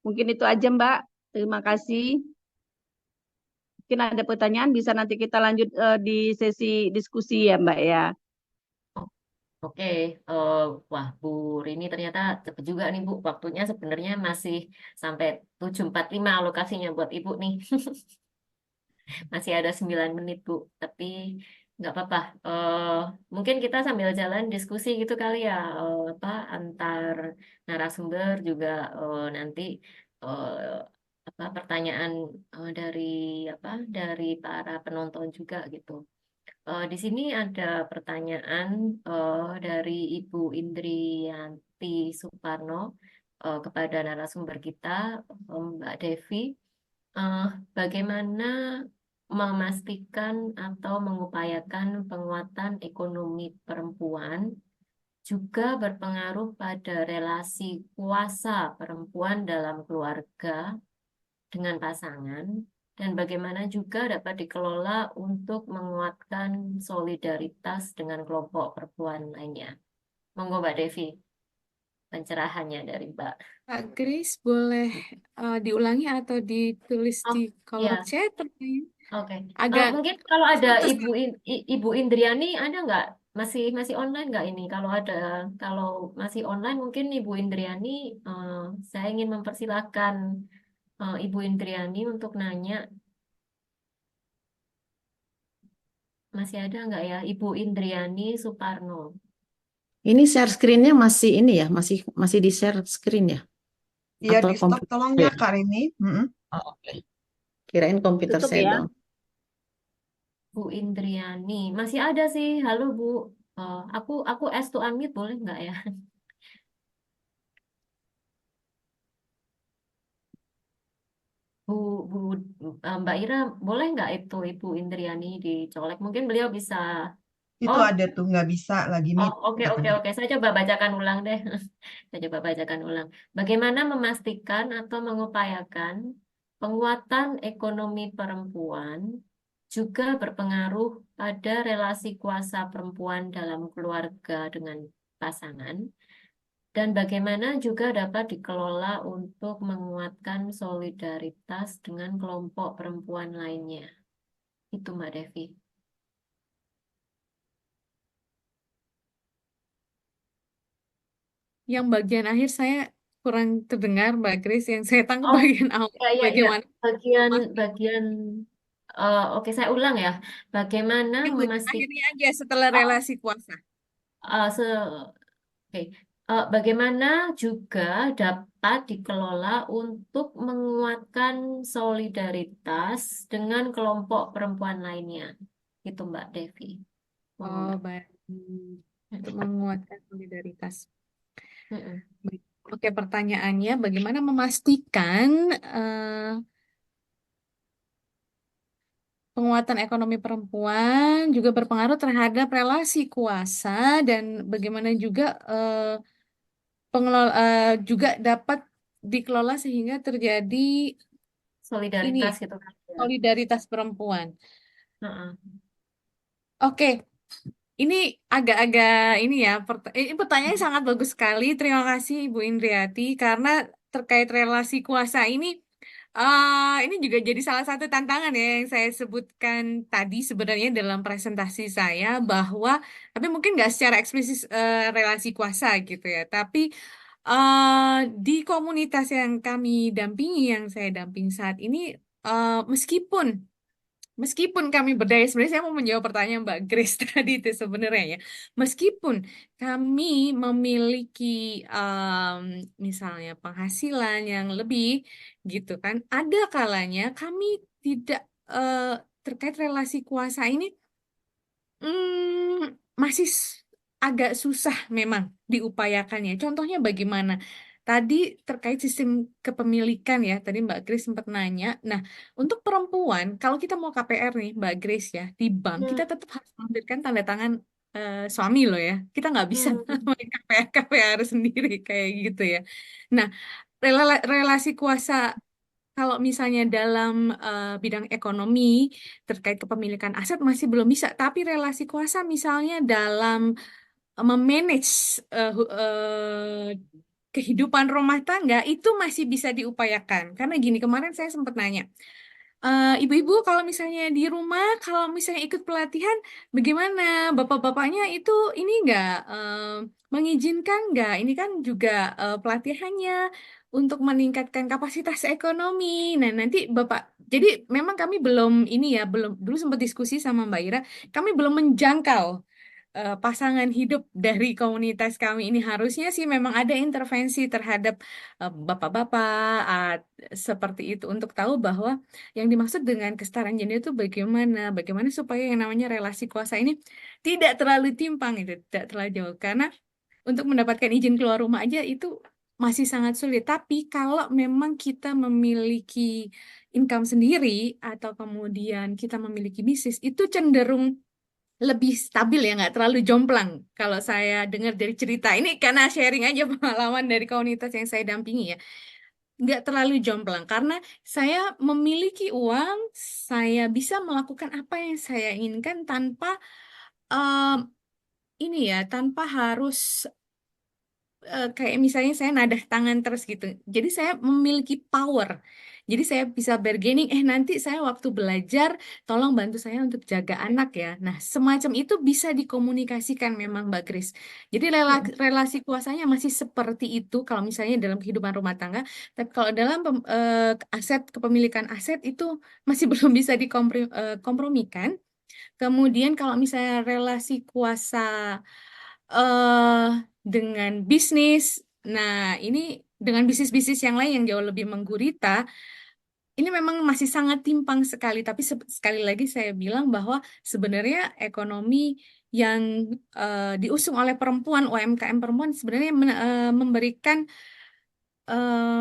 Mungkin itu aja, Mbak. Terima kasih. Mungkin ada pertanyaan, bisa nanti kita lanjut di sesi diskusi ya, Mbak ya. Oke, wah Bu Rini ternyata cepet juga nih Bu. Waktunya sebenarnya masih sampai 7.45 alokasinya buat Ibu nih. Masih ada 9 menit Bu. Tapi nggak apa-apa. Mungkin kita sambil jalan diskusi gitu kali ya. Apa antar narasumber juga nanti eh, apa pertanyaan dari apa dari para penonton juga gitu. Di sini ada pertanyaan dari Ibu Indriyanti Suparno kepada narasumber kita, Mbak Devi. Eh, Bagaimana memastikan atau mengupayakan penguatan ekonomi perempuan juga berpengaruh pada relasi kuasa perempuan dalam keluarga dengan pasangan, dan bagaimana juga dapat dikelola untuk menguatkan solidaritas dengan kelompok perempuan lainnya. Monggo Mbak Devi, pencerahannya dari Mbak. Kak Grace, boleh diulangi atau ditulis Oh, di kolom ya, chat? Pertanyaan oke. agak Mungkin kalau ada putus. Ibu Indriani, ada nggak? Masih online nggak ini? Kalau ada, kalau masih online mungkin Ibu Indriani, eh, saya ingin mempersilahkan Ibu Indriani untuk nanya. Masih ada nggak ya Ibu Indriani Suparno? Ini share screen-nya masih ini ya, masih di share screen ya, Iya, atau di stop komputer tolong ya? ya Kak Rini. Mm-mm. Oh, oke. Kirain komputer Tutup saya ya. doang. Bu Indriani, masih ada sih. Halo Bu. Aku ask to unmute boleh nggak ya? Bu, Bu, Mbak Ira, boleh nggak itu Ibu Indriani dicolek? Mungkin beliau bisa. Itu Oh, ada tuh nggak bisa lagi oh, meet oke, oke, katanya. oke. Saya coba bacakan ulang deh. Saya coba bacakan ulang. Bagaimana memastikan atau mengupayakan penguatan ekonomi perempuan juga berpengaruh pada relasi kuasa perempuan dalam keluarga dengan pasangan, dan bagaimana juga dapat dikelola untuk menguatkan solidaritas dengan kelompok perempuan lainnya. Itu Mbak Devi. Yang bagian akhir saya kurang terdengar, Mbak Grace. Yang saya tangkap Oh, bagian awal, ya, ya, ya. bagaimana Bagian, memastikan. bagian, oke, saya ulang ya. Bagaimana Yang bagian memastikan, akhirnya aja setelah oh, relasi kuasa. eh, se, oke. Bagaimana juga dapat dikelola untuk menguatkan solidaritas dengan kelompok perempuan lainnya. Itu Mbak Devi. Monggo Oh, Mbak. baik. Untuk menguatkan solidaritas. Mm-mm. Baik. Oke, pertanyaannya, bagaimana memastikan penguatan ekonomi perempuan juga berpengaruh terhadap relasi kuasa dan bagaimana juga juga dapat dikelola sehingga terjadi ini Solidaritas gitu kan ya. solidaritas perempuan. Heeh. Oke, ini agak-agak ini ya, ini pertanyaannya sangat bagus sekali. Terima kasih Ibu Indriati karena terkait relasi kuasa ini juga jadi salah satu tantangan ya yang saya sebutkan tadi sebenarnya dalam presentasi saya bahwa, tapi mungkin nggak secara eksplisit relasi kuasa gitu ya, tapi di komunitas yang kami dampingi, yang saya dampingi saat ini, meskipun Meskipun kami berdaya, sebenarnya saya mau menjawab pertanyaan Mbak Grace tadi itu sebenarnya ya. Meskipun kami memiliki misalnya penghasilan yang lebih gitu kan, ada kalanya kami tidak eh, terkait relasi kuasa ini masih agak susah memang diupayakannya. Contohnya bagaimana? Tadi terkait sistem kepemilikan ya, tadi Mbak Grace sempat nanya. Nah, untuk perempuan, kalau kita mau KPR nih, Mbak Grace ya, di bank, kita Hmm, tetap harus memberikan tanda tangan suami loh ya. Kita nggak bisa hmm, main KPR sendiri kayak gitu ya. Nah, relasi kuasa kalau misalnya dalam bidang ekonomi terkait kepemilikan aset masih belum bisa, tapi relasi kuasa misalnya dalam memanage kehidupan rumah tangga itu masih bisa diupayakan. Karena gini, kemarin saya sempat nanya, ibu-ibu kalau misalnya di rumah, kalau misalnya ikut pelatihan, bagaimana? Bapak-bapaknya itu ini nggak mengizinkan nggak? Ini kan juga pelatihannya untuk meningkatkan kapasitas ekonomi. Nah, nanti Bapak, jadi memang kami belum ini ya, belum dulu sempat diskusi sama Mbak Ira, kami belum menjangkau pasangan hidup dari komunitas kami ini. Harusnya sih memang ada intervensi terhadap bapak-bapak seperti itu untuk tahu bahwa yang dimaksud dengan kesetaraan gender itu bagaimana, bagaimana supaya yang namanya relasi kuasa ini tidak terlalu timpang, itu tidak terlalu jauh. Karena untuk mendapatkan izin keluar rumah aja itu masih sangat sulit. Tapi kalau memang kita memiliki income sendiri atau kemudian kita memiliki bisnis, itu cenderung lebih stabil ya, nggak terlalu jomplang. Kalau saya dengar dari cerita ini, karena sharing aja pengalaman dari komunitas yang saya dampingi ya, nggak terlalu jomplang karena saya memiliki uang, saya bisa melakukan apa yang saya inginkan tanpa em, ini ya, tanpa harus kayak misalnya saya nadah tangan terus gitu. Jadi saya memiliki power. Jadi saya bisa bargaining, nanti saya waktu belajar tolong bantu saya untuk jaga anak ya. Nah, semacam itu bisa dikomunikasikan memang Mbak Kris. Jadi relasi kuasanya masih seperti itu kalau misalnya dalam kehidupan rumah tangga, tapi kalau dalam aset, kepemilikan aset itu masih belum bisa dikompromikan. Kemudian kalau misalnya relasi kuasa eh dengan bisnis, nah ini dengan bisnis-bisnis yang lain yang jauh lebih menggurita, ini memang masih sangat timpang sekali. Tapi sekali lagi saya bilang bahwa sebenarnya ekonomi yang diusung oleh perempuan, UMKM perempuan sebenarnya memberikan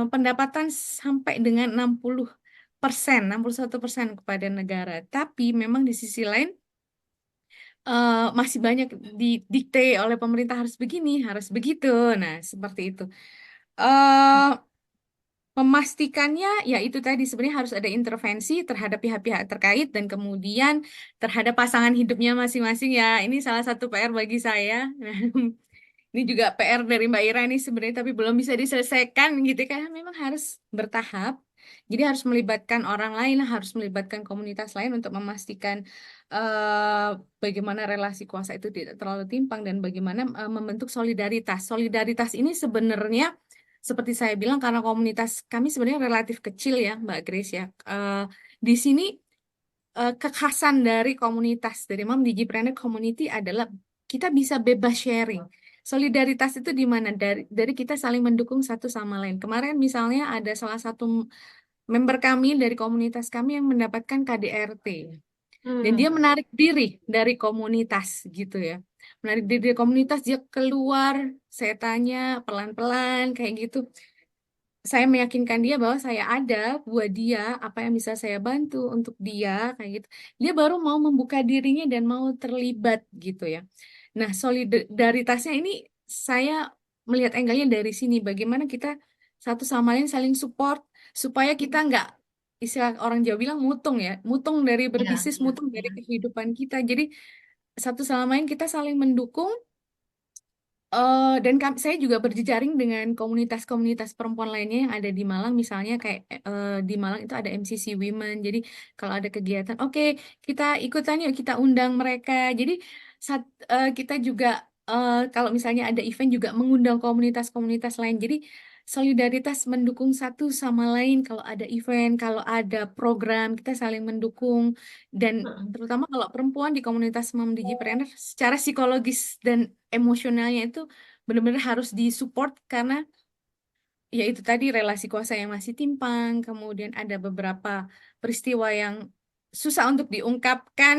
pendapatan sampai dengan 60%, 61% kepada negara. Tapi memang di sisi lain masih banyak didikte oleh pemerintah harus begini, harus begitu. Nah, seperti itu. eh Memastikannya, ya itu tadi sebenarnya harus ada intervensi terhadap pihak-pihak terkait dan kemudian terhadap pasangan hidupnya masing-masing ya. Ini salah satu PR bagi saya. Ini juga PR dari Mbak Ira ini sebenarnya tapi belum bisa diselesaikan gitu kan. Memang harus bertahap. Jadi harus melibatkan orang lain, harus melibatkan komunitas lain untuk memastikan eh, bagaimana relasi kuasa itu tidak terlalu timpang dan bagaimana membentuk solidaritas. Solidaritas ini sebenarnya seperti saya bilang karena komunitas kami sebenarnya relatif kecil ya Mbak Grace ya. Di sini kekhasan dari komunitas dari Mom Digipreneur Community adalah kita bisa bebas sharing. Solidaritas itu di mana? Dari kita saling mendukung satu sama lain. Kemarin misalnya ada salah satu member kami dari komunitas kami yang mendapatkan KDRT. Dan dia menarik diri dari komunitas gitu ya. Menarik diri dari komunitas, dia keluar, saya tanya pelan-pelan kayak gitu. Saya meyakinkan dia bahwa saya ada buat dia, apa yang bisa saya bantu untuk dia kayak gitu. Dia baru mau membuka dirinya dan mau terlibat gitu ya. Nah, solidaritasnya ini saya melihat angle-nya dari sini. Bagaimana kita satu sama lain saling support supaya kita nggak, istilah orang Jawa bilang mutung ya, mutung dari berbisnis, mutung dari kehidupan kita. Jadi satu sama lain kita saling mendukung. Dan saya juga berjejaring dengan komunitas-komunitas perempuan lainnya yang ada di Malang, misalnya kayak di Malang itu ada MCC Women. Jadi kalau ada kegiatan, oke kita ikutan yuk, kita undang mereka. Jadi kita juga kalau misalnya ada event juga mengundang komunitas-komunitas lain. Jadi solidaritas mendukung satu sama lain. Kalau ada event, kalau ada program, kita saling mendukung. Dan terutama kalau perempuan di komunitas Mom Digipreneur, secara psikologis dan emosionalnya itu benar-benar harus disupport karena ya itu tadi relasi kuasa yang masih timpang, kemudian ada beberapa peristiwa yang susah untuk diungkapkan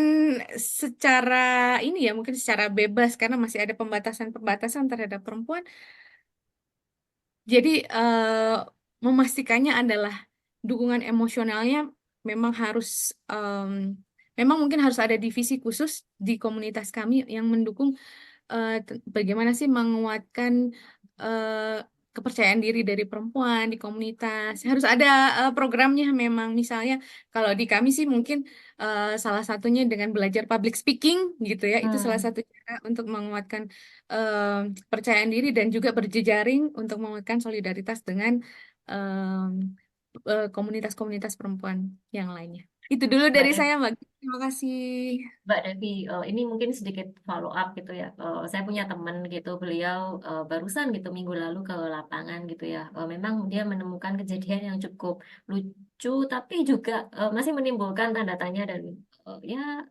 secara ini ya mungkin secara bebas karena masih ada pembatasan-pembatasan terhadap perempuan. Jadi memastikannya adalah dukungan emosionalnya memang harus memang mungkin harus ada divisi khusus di komunitas kami yang mendukung bagaimana sih menguatkan kepercayaan diri dari perempuan di komunitas. Harus ada programnya memang. Misalnya kalau di kami sih mungkin salah satunya dengan belajar public speaking gitu ya. Itu salah satu cara untuk menguatkan kepercayaan diri dan juga berjejaring untuk menguatkan solidaritas dengan komunitas-komunitas perempuan yang lainnya. Itu dulu Mbak dari Devi, saya, Mbak. Terima kasih. Mbak Devi, ini mungkin sedikit follow up gitu ya. Saya punya teman gitu, beliau barusan gitu minggu lalu ke lapangan gitu ya. Memang dia menemukan kejadian yang cukup lucu, tapi juga masih menimbulkan tanda tanya dan ya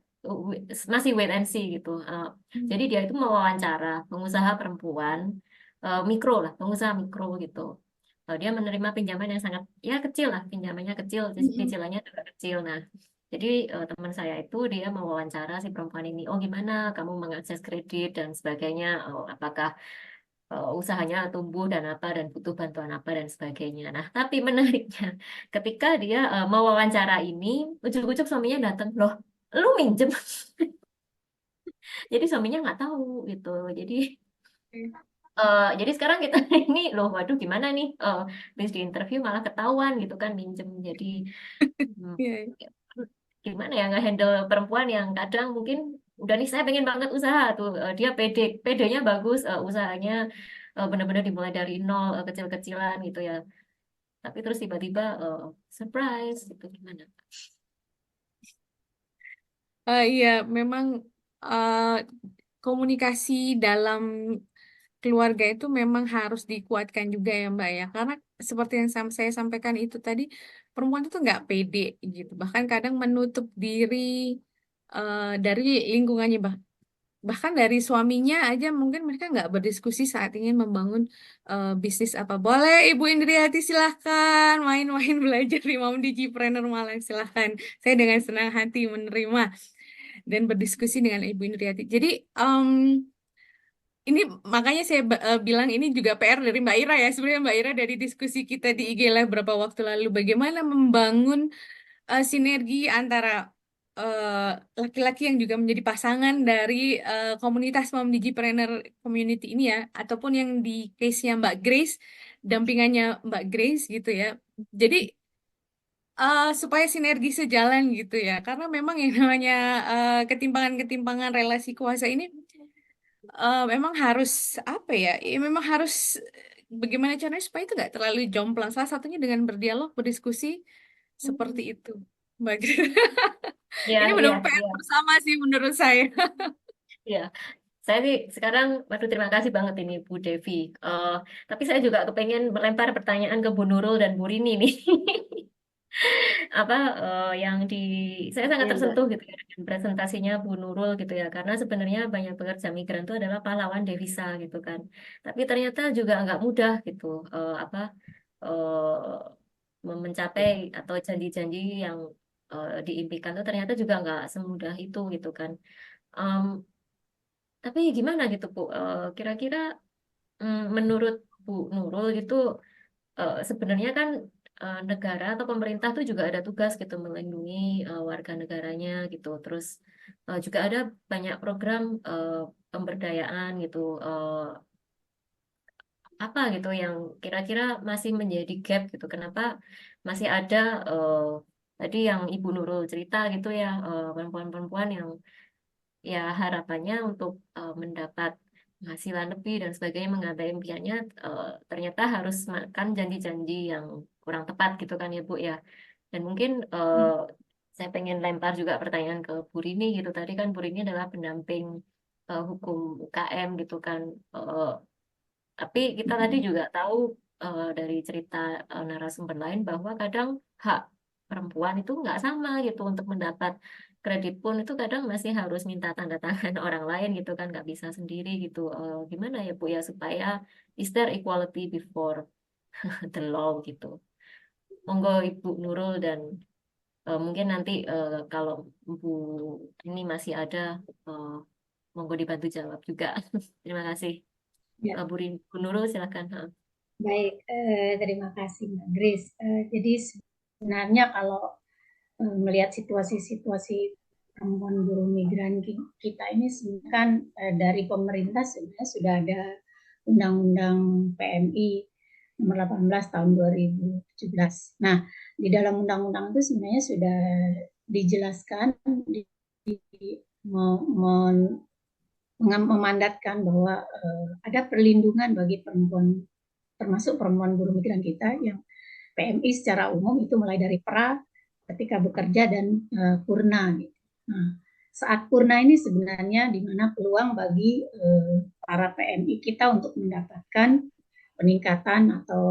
masih wait and see gitu. Jadi dia itu mewawancara pengusaha perempuan mikro lah, pengusaha mikro gitu. Dia menerima pinjaman yang sangat ya kecil lah, pinjamannya kecil, cicilannya juga kecil. Nah, jadi teman saya itu dia mewawancara si perempuan ini, oh gimana kamu mengakses kredit dan sebagainya, apakah usahanya tumbuh dan apa dan butuh bantuan apa dan sebagainya. Nah, tapi menariknya ketika dia mewawancara ini, ujuk-ujuk suaminya datang, loh, lu minjem. Jadi suaminya nggak tahu gitu. Jadi jadi sekarang kita ini loh, waduh gimana nih? Habis di interview malah ketahuan gitu kan minjem. Jadi hmm, Iya, iya. gimana ya nge-handle perempuan yang kadang mungkin udah nih saya pengen banget usaha tuh. Dia pedenya bagus, usahanya benar-benar dimulai dari nol, kecil-kecilan gitu ya. Tapi terus tiba-tiba surprise gitu gimana? Iya, memang eh, komunikasi dalam keluarga itu memang harus dikuatkan juga ya Mbak ya. Karena seperti yang saya sampaikan itu tadi, perempuan itu nggak pede gitu. Bahkan kadang menutup diri dari lingkungannya. Bahkan dari suaminya aja mungkin mereka nggak berdiskusi saat ingin membangun bisnis apa. Boleh Ibu Indriati silahkan main-main belajar di Mom Digipreneur Malang silahkan. Saya dengan senang hati menerima dan berdiskusi dengan Ibu Indriati. Jadi ini makanya saya bilang ini juga PR dari Mbak Ira ya. Sebenarnya Mbak Ira dari diskusi kita di IG Live beberapa waktu lalu bagaimana membangun sinergi antara eh, laki-laki yang juga menjadi pasangan dari komunitas Mom Digipreneur Community ini ya, ataupun yang di case-nya Mbak Grace, dampingannya Mbak Grace gitu ya. Jadi supaya sinergi sejalan gitu ya, karena memang yang namanya ketimpangan-ketimpangan relasi kuasa ini memang harus apa ya? Ya memang harus bagaimana caranya supaya itu nggak terlalu jomplang. Salah satunya dengan berdialog, berdiskusi seperti itu, Mbak Grace. Iya, Ini iya, benar-benar PR iya, bersama sih menurut saya. iya. Saya sih sekarang, waduh terima kasih banget ini Bu Devi. Tapi saya juga kepengen melempar pertanyaan ke Bu Nurul dan Bu Rini nih. Apa yang di saya sangat Ya, Mbak. tersentuh gitu ya dengan presentasinya Bu Nurul gitu ya karena sebenarnya banyak pekerja migran itu adalah pahlawan devisa gitu kan tapi ternyata juga nggak mudah gitu mencapai atau janji-janji yang diimpikan itu ternyata juga nggak semudah itu gitu kan. Em, tapi gimana gitu Bu. Kira-kira menurut Bu Nurul gitu sebenarnya kan negara atau pemerintah tuh juga ada tugas gitu melindungi warga negaranya gitu. Terus juga ada banyak program pemberdayaan gitu. Apa gitu yang kira-kira masih menjadi gap gitu. Kenapa masih ada tadi yang Ibu Nurul cerita gitu ya perempuan-perempuan yang ya harapannya untuk mendapat penghasilan lebih dan sebagainya menggapai impiannya ternyata harus makan janji-janji yang kurang tepat gitu kan ya Bu ya dan mungkin saya pengen lempar juga pertanyaan ke Bu Rini gitu tadi kan Bu Rini adalah pendamping hukum UKM gitu kan. Eh, tapi kita tadi juga tahu dari cerita narasumber lain bahwa kadang hak perempuan itu nggak sama gitu untuk mendapat kredit pun itu kadang masih harus minta tanda tangan orang lain gitu kan nggak bisa sendiri gitu. Gimana ya Bu ya supaya is there equality before the law gitu. Monggo Ibu Nurul dan mungkin nanti kalau Bu ini masih ada eh, monggo dibantu jawab juga. Terima kasih. Ya, Bu Nurul silakan. Ha. baik. Terima kasih Mbak Grace. Jadi sebenarnya kalau melihat situasi-situasi perempuan buruh migran kita ini sebenarnya kan dari pemerintah sebenarnya sudah ada undang-undang PMI nomor 18 tahun 2017. Nah, di dalam undang-undang itu sebenarnya sudah dijelaskan, memandatkan bahwa ada perlindungan bagi perempuan, termasuk perempuan buruh migran kita yang PMI secara umum itu mulai dari pra, ketika bekerja, dan purna. Gitu. Nah, saat purna ini sebenarnya di mana peluang bagi para PMI kita untuk mendapatkan peningkatan atau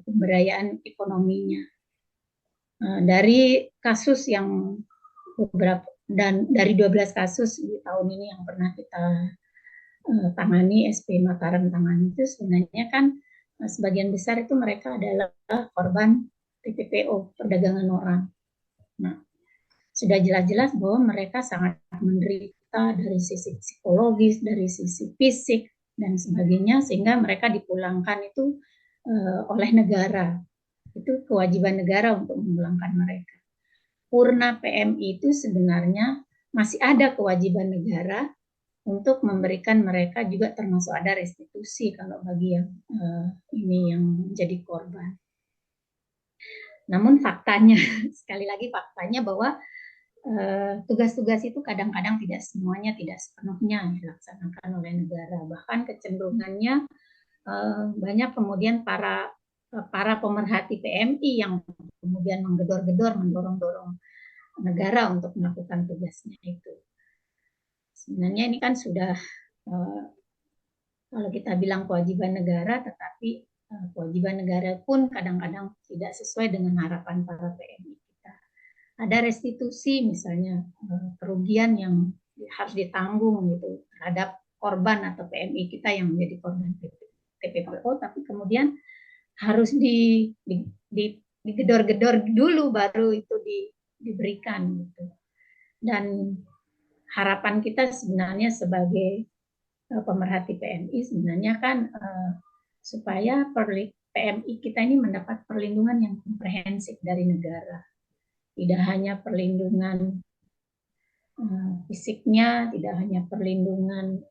pemberdayaan ekonominya. Dari kasus yang beberapa, dan dari 12 kasus di tahun ini yang pernah kita tangani, SP Mataram tangani, itu sebenarnya kan sebagian besar itu mereka adalah korban TPPO, perdagangan orang. Nah, sudah jelas-jelas bahwa mereka sangat menderita dari sisi psikologis, dari sisi fisik, dan sebagainya, sehingga mereka dipulangkan itu oleh negara. Itu kewajiban negara untuk memulangkan mereka. Purna PMI itu sebenarnya masih ada kewajiban negara untuk memberikan mereka juga, termasuk ada restitusi kalau bagi yang ini yang menjadi korban. Namun faktanya, sekali lagi faktanya bahwa tugas-tugas itu kadang-kadang tidak semuanya, tidak sepenuhnya dilaksanakan oleh negara. Bahkan kecenderungannya banyak kemudian para pemerhati PMI yang kemudian menggedor-gedor, mendorong-dorong negara untuk melakukan tugasnya itu. Sebenarnya ini kan sudah kalau kita bilang kewajiban negara, tetapi kewajiban negara pun kadang-kadang tidak sesuai dengan harapan para PMI kita. Ada restitusi misalnya kerugian yang harus ditanggung gitu terhadap korban atau PMI kita yang menjadi korban TPPO, tapi kemudian harus digedor-gedor dulu baru itu diberikan gitu. Dan harapan kita sebenarnya sebagai pemerhati PMI sebenarnya kan supaya PMI kita ini mendapat perlindungan yang komprehensif dari negara. Tidak hanya perlindungan fisiknya, tidak hanya perlindungan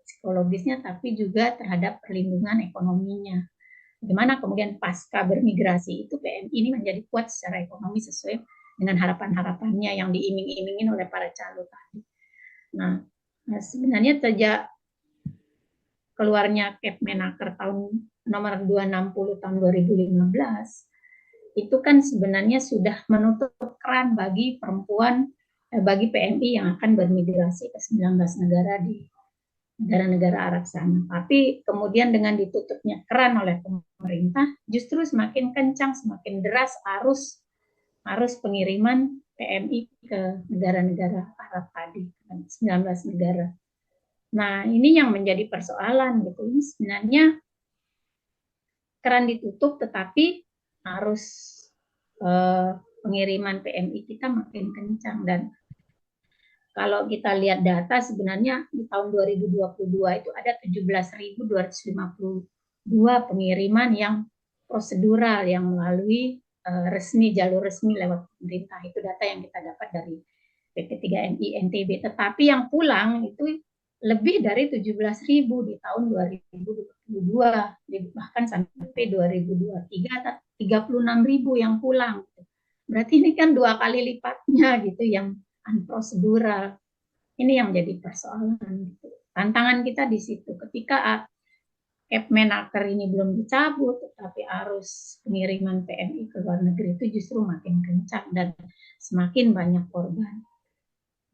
psikologisnya, tapi juga terhadap perlindungan ekonominya. Bagaimana kemudian pasca bermigrasi itu PMI ini menjadi kuat secara ekonomi sesuai dengan harapan-harapannya yang diiming-imingin oleh para calon tadi. Nah, sebenarnya sejak keluarnya Kepmenaker tahun nomor 260 tahun 2015, itu kan sebenarnya sudah menutup keran bagi perempuan, bagi PMI yang akan bermigrasi ke 19 negara di negara-negara Arab sana. Tapi kemudian dengan ditutupnya keran oleh pemerintah, justru semakin kencang, semakin deras arus pengiriman PMI ke negara-negara Arab tadi, 19 negara. Nah, ini yang menjadi persoalan gitu. Ini sebenarnya keran ditutup, tetapi arus pengiriman PMI kita makin kencang. Dan kalau kita lihat data sebenarnya di tahun 2022 itu ada 17.252 pengiriman yang prosedural yang melalui jalur resmi lewat pemerintah. Itu data yang kita dapat dari PT3MI NTB. Tetapi yang pulang itu lebih dari 17.000 di tahun 2022, bahkan sampai 2023 36.000 yang pulang. Berarti ini kan 2 kali lipatnya gitu yang unprosedural. Ini yang jadi persoalan. Tantangan kita di situ. Ketika Kepmenaker ini belum dicabut, tetapi arus pengiriman PMI ke luar negeri itu justru makin kencang dan semakin banyak korban.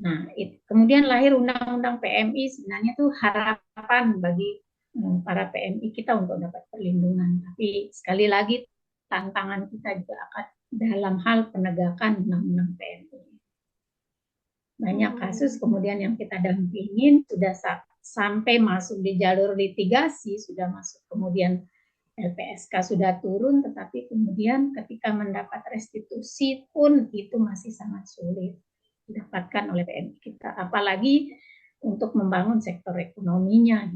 Nah, kemudian lahir Undang-Undang PMI, sebenarnya itu harapan bagi para PMI kita untuk dapat perlindungan. Tapi sekali lagi tantangan kita juga akan dalam hal penegakan Undang-Undang PMI. Banyak kasus kemudian yang kita dampingin sudah sampai masuk di jalur litigasi, sudah masuk kemudian LPSK sudah turun, tetapi kemudian ketika mendapat restitusi pun itu masih sangat sulit didapatkan oleh PMI kita, apalagi untuk membangun sektor ekonominya.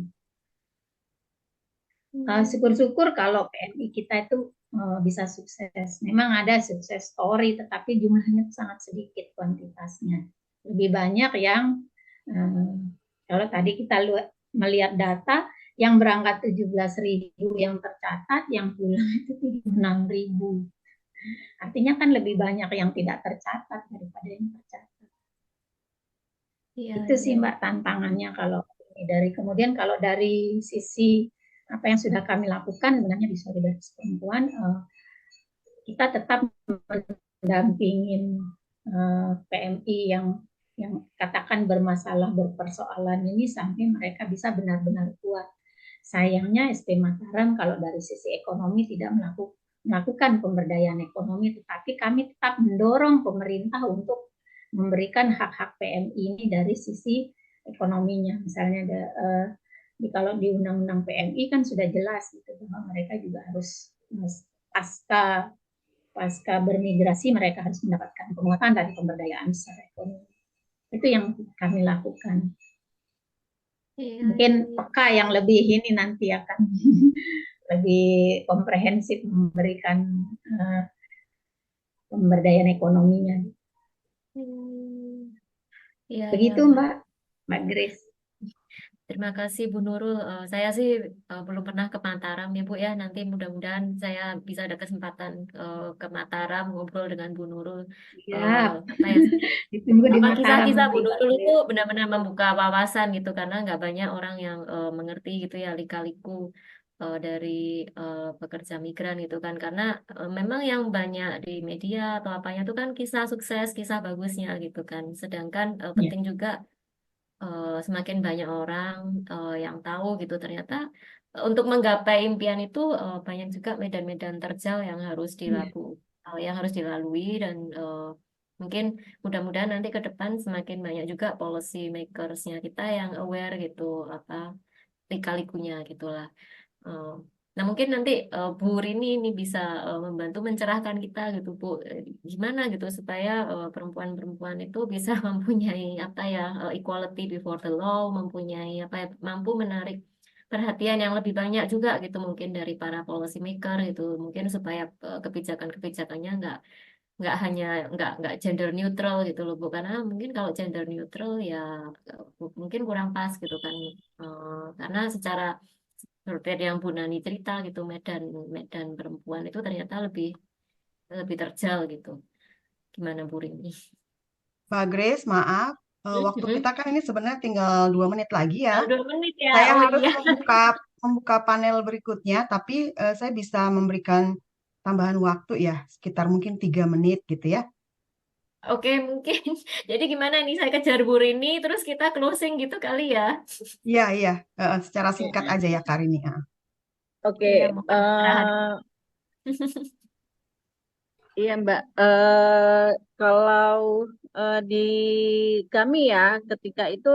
Syukur-syukur kalau PMI kita itu bisa sukses. Memang ada sukses story, tetapi jumlahnya sangat sedikit kuantitasnya. Lebih banyak yang kalau tadi kita melihat data yang berangkat 17.000 yang tercatat, yang pulang itu 76.000. Artinya kan lebih banyak yang tidak tercatat daripada yang tercatat. Iya, Itu sih iya. Mbak tantangannya kalau kemudian kalau dari sisi apa yang sudah kami lakukan sebenarnya di Solidaritas Perempuan, kita tetap mendampingin PMI yang katakan bermasalah, berpersoalan ini sampai mereka bisa benar-benar kuat. Sayangnya SP Mataram kalau dari sisi ekonomi tidak melakukan pemberdayaan ekonomi, tetapi kami tetap mendorong pemerintah untuk memberikan hak-hak PMI ini dari sisi ekonominya. Misalnya kalau di Undang-Undang PMI kan sudah jelas gitu bahwa mereka juga harus pasca bermigrasi mereka harus mendapatkan penguatan dari pemberdayaan secara ekonomi. Itu yang kami lakukan. Iya, Mungkin iya, iya. peka yang lebih ini nanti akan lebih komprehensif memberikan pemberdayaan ekonominya. Iya, iya, Begitu Mbak. Mbak Grace. Terima kasih Bu Nurul. Saya sih belum pernah ke Mataram ya Bu ya. Nanti mudah-mudahan saya bisa ada kesempatan ke Mataram ngobrol dengan Bu Nurul. Siap. Apa ya? Ditunggu di Mataram Kisah-kisah Bu nanti Mbak Nurul itu Grace. benar-benar membuka wawasan gitu karena nggak banyak orang yang mengerti gitu ya lika-liku dari pekerja migran gitu kan karena memang yang banyak di media atau apanya itu kan kisah sukses, kisah bagusnya gitu kan. Sedangkan Ya. penting juga semakin banyak orang yang tahu gitu ternyata untuk menggapai impian itu banyak juga medan-medan terjal Ya. yang harus dilalui dan mungkin mudah-mudahan nanti ke depan semakin banyak juga policy makersnya kita yang aware gitu apa lika-likunya gitulah. Eh, Nah, mungkin nanti Bu Rini ini bisa membantu mencerahkan kita gitu, Bu. Gimana gitu supaya perempuan-perempuan itu bisa mempunyai apa ya equality before the law, mempunyai apa ya, mampu menarik perhatian yang lebih banyak juga gitu mungkin dari para policy maker gitu. Mungkin supaya kebijakan-kebijakannya nggak gender neutral gitu loh, Bu. Karena mungkin kalau gender neutral ya mungkin kurang pas gitu kan. Karena secara seperti yang Bu Nani cerita gitu medan medan perempuan itu ternyata lebih lebih terjal gitu gimana Bu Rini? Mbak Grace, maaf, waktu kita kan ini sebenarnya tinggal 2 menit lagi ya. 2 menit ya, Saya oh harus iya. membuka panel berikutnya, tapi saya bisa memberikan tambahan waktu ya, sekitar mungkin 3 menit gitu ya. Oke mungkin jadi gimana nih saya kejar Bu Rini terus kita closing gitu kali ya. Iya, iya, secara singkat aja ya Karini. Oke, Iya mau istirahat. iya Mbak. Kalau di kami ya, ketika itu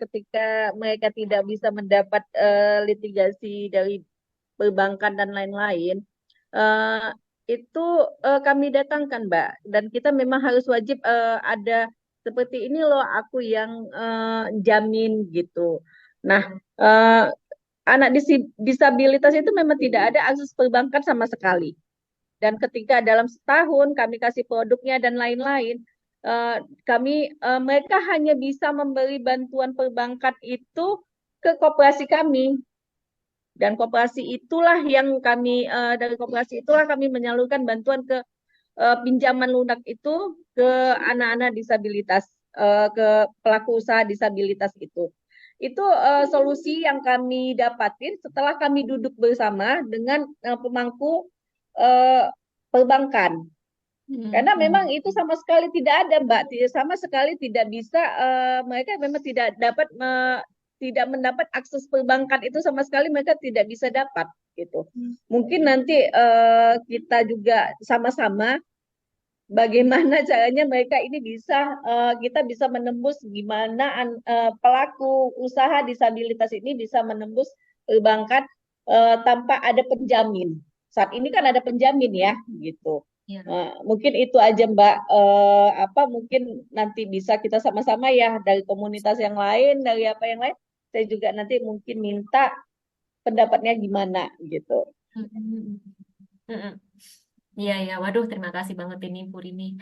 ketika mereka tidak bisa mendapat litigasi dari perbankan dan lain-lain, eh, itu kami datangkan Mbak. Dan kita memang harus wajib ada seperti ini loh aku yang jamin gitu. Nah, eh, anak disabilitas itu memang tidak ada akses perbankan sama sekali. Dan ketika dalam setahun kami kasih produknya dan lain-lain, mereka hanya bisa memberi bantuan perbankan itu ke koperasi kami. Dan koperasi itulah yang kami dari koperasi itulah kami menyalurkan bantuan ke pinjaman lunak itu ke anak-anak disabilitas, ke pelaku usaha disabilitas itu. Itu solusi yang kami dapatin setelah kami duduk bersama dengan pemangku perbankan. Karena memang itu sama sekali tidak ada, Mbak. Sama sekali tidak bisa, mereka memang tidak dapat, tidak mendapat akses perbankan itu sama sekali mereka tidak bisa dapat gitu. Mungkin nanti kita juga sama-sama bagaimana caranya mereka ini bisa kita bisa menembus gimana pelaku usaha disabilitas ini bisa menembus perbankan tanpa ada penjamin. Saat ini kan ada penjamin ya gitu. Ya. Mungkin itu aja Mbak. Mungkin nanti bisa kita sama-sama ya dari komunitas yang lain, dari apa yang lain. Saya juga nanti mungkin minta pendapatnya gimana gitu. Iya, iya. Waduh, terima kasih banget ini Bu Rini.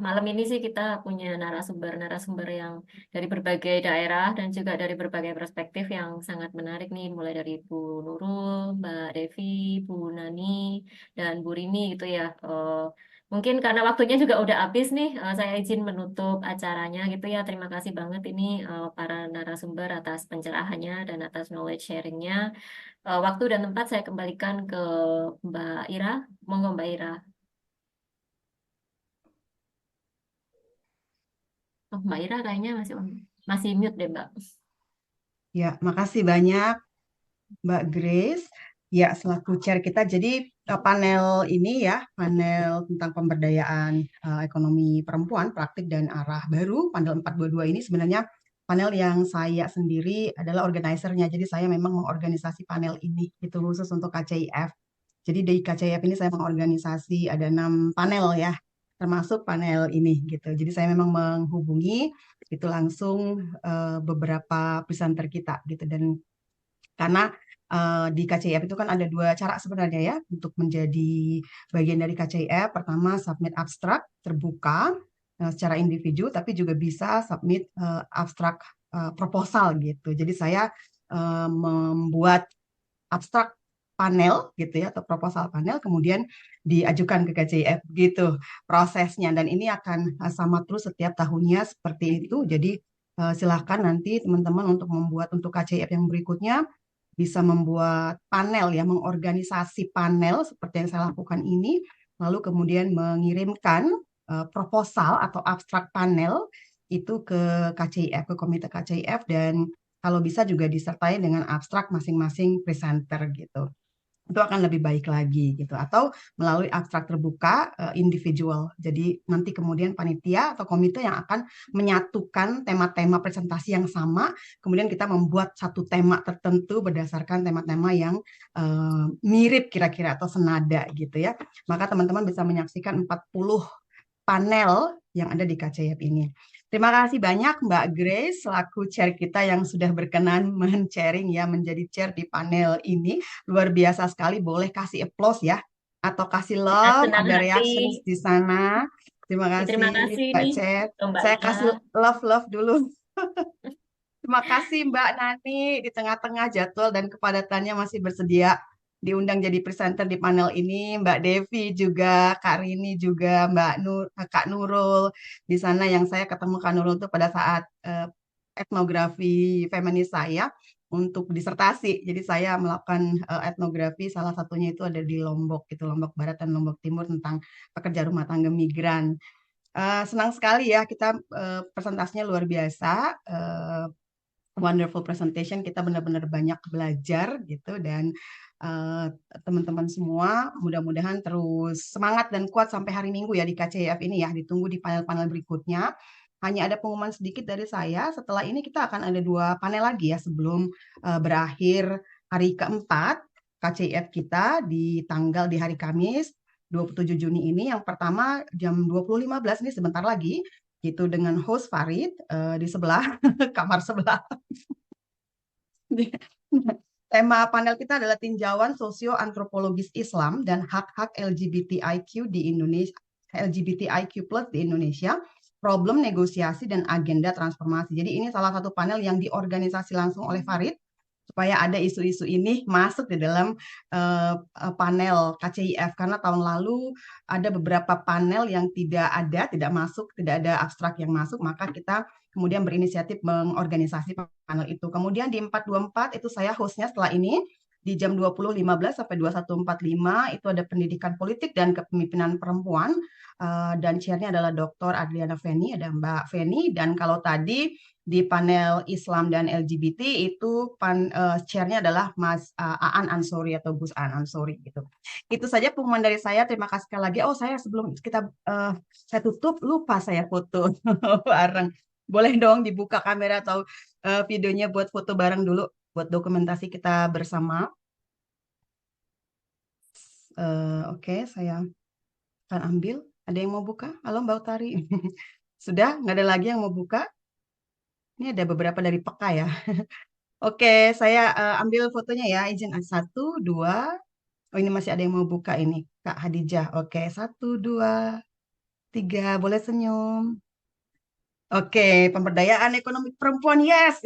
Malam ini sih kita punya narasumber-narasumber yang dari berbagai daerah dan juga dari berbagai perspektif yang sangat menarik nih, mulai dari Bu Nurul, Mbak Devi, Bu Nani, dan Bu Rini gitu ya. Mungkin karena waktunya juga udah habis nih, saya izin menutup acaranya gitu ya. Terima kasih banget ini para narasumber atas pencerahannya dan atas knowledge sharingnya. Waktu dan tempat saya kembalikan ke Mbak Ira. Monggo Mbak Ira. Oh, Mbak Ira kayaknya masih mute deh, Mbak. Ya, makasih banyak Mbak Grace. Ya, selaku chair kita. Jadi panel ini ya, panel tentang pemberdayaan ekonomi perempuan, praktik dan arah baru, panel 422 ini sebenarnya panel yang saya sendiri adalah organisernya. Jadi saya memang mengorganisasi panel ini, itu khusus untuk KCIF. Jadi di KCIF ini saya mengorganisasi ada 6 panel ya, termasuk panel ini gitu. Jadi saya memang menghubungi itu langsung beberapa presenter kita gitu. Dan karena di KCIF itu kan ada 2 cara sebenarnya ya untuk menjadi bagian dari KCIF. Pertama, submit abstrak terbuka secara individu, tapi juga bisa submit abstrak proposal gitu. Jadi saya membuat abstrak panel gitu ya atau proposal panel kemudian diajukan ke KCIF gitu prosesnya, dan ini akan sama terus setiap tahunnya seperti itu. Jadi silahkan nanti teman-teman untuk membuat untuk KCIF yang berikutnya bisa membuat panel ya, mengorganisasi panel seperti yang saya lakukan ini, lalu kemudian mengirimkan proposal atau abstrak panel itu ke KCIF, ke komite KCIF, dan kalau bisa juga disertai dengan abstrak masing-masing presenter gitu. Itu akan lebih baik lagi gitu. Atau melalui abstrak terbuka individual. Jadi nanti kemudian panitia atau komite yang akan menyatukan tema-tema presentasi yang sama, kemudian kita membuat satu tema tertentu berdasarkan tema-tema yang mirip kira-kira atau senada gitu ya. Maka teman-teman bisa menyaksikan 40 panel yang ada di KCIF ini. Terima kasih banyak Mbak Grace selaku chair kita yang sudah berkenan men-sharing ya, menjadi chair di panel ini. Luar biasa sekali, boleh kasih applause ya atau kasih Dengan love, senang ada hati. reactions di sana. Terima Terima kasih kasih Mbak nih Chair. ke Mbak Saya Ira. kasih love dulu. Terima kasih Mbak Nani di tengah-tengah jadwal dan kepadatannya masih bersedia diundang jadi presenter di panel ini. Mbak Devi juga, Kak Rini juga, Kak Nurul di sana, yang saya ketemu Kak Nurul itu pada saat etnografi feminis saya untuk disertasi. Jadi saya melakukan etnografi, salah satunya itu ada di Lombok, itu Lombok Barat dan Lombok Timur, tentang pekerja rumah tangga migran. Senang sekali ya kita presentasinya luar biasa. Wonderful presentation, kita benar-benar banyak belajar gitu, dan teman-teman semua mudah-mudahan terus semangat dan kuat sampai hari Minggu ya di KCIF ini ya, ditunggu di panel-panel berikutnya. Hanya ada pengumuman sedikit dari saya, setelah ini kita akan ada 2 panel lagi ya sebelum berakhir hari keempat KCIF kita di hari Kamis 27 Juni ini. Yang pertama jam 20.15 ini sebentar lagi, itu dengan host Farid di sebelah kamar sebelah. Tema panel kita adalah tinjauan sosio-antropologis Islam dan hak-hak LGBTIQ di Indonesia, LGBTIQ+ di Indonesia, problem negosiasi dan agenda transformasi. Jadi ini salah satu panel yang diorganisasi langsung oleh Farid supaya ada isu-isu ini masuk di dalam panel KCIF, karena tahun lalu ada beberapa panel yang tidak masuk, tidak ada abstrak yang masuk, maka kita kemudian berinisiatif mengorganisasi panel itu. Kemudian di 424 itu saya hostnya setelah ini di jam 20.15 sampai 21.45 itu ada pendidikan politik dan kepemimpinan perempuan, dan chairnya adalah Dr. Adriana Feni, ada Mbak Feni. Dan kalau tadi di panel Islam dan LGBT itu chairnya adalah Mas Aan Ansori atau Gus Aan Ansori gitu. Itu saja pengumuman dari saya. Terima kasih sekali lagi. Oh, saya sebelum saya tutup lupa saya foto bareng. Boleh dong dibuka kamera atau videonya buat foto bareng dulu, buat dokumentasi kita bersama. Oke, saya akan ambil. Ada yang mau buka? Halo Mbak Utari. Sudah? Nggak ada lagi yang mau buka? Ini ada beberapa dari Peka ya. Oke, saya ambil fotonya ya. Izin 1, 2, Oh, ini masih ada yang mau buka ini, Kak Hadijah. Oke, 1, 2, 3, boleh senyum. Oke, pemberdayaan ekonomi perempuan, yes.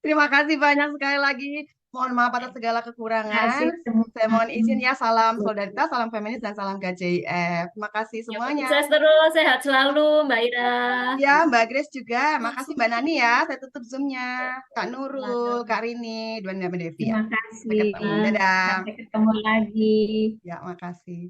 Terima kasih banyak sekali lagi. Mohon maaf atas segala kekurangan. Kasih semua. Saya mohon izin ya, salam solidaritas, salam feminis, dan salam KJIF. Terima kasih Ya, semuanya. sukses terus, sehat selalu, Mbak Ira. Ya, Mbak Grace juga. Makasih Mbak Nani ya. Saya tutup Zoom-nya. Kak Nurul, Kak Rini, Dwan Devi ya. Terima Sampai kasih. ketemu. Dadah. Sampai ketemu lagi. Ya, makasih.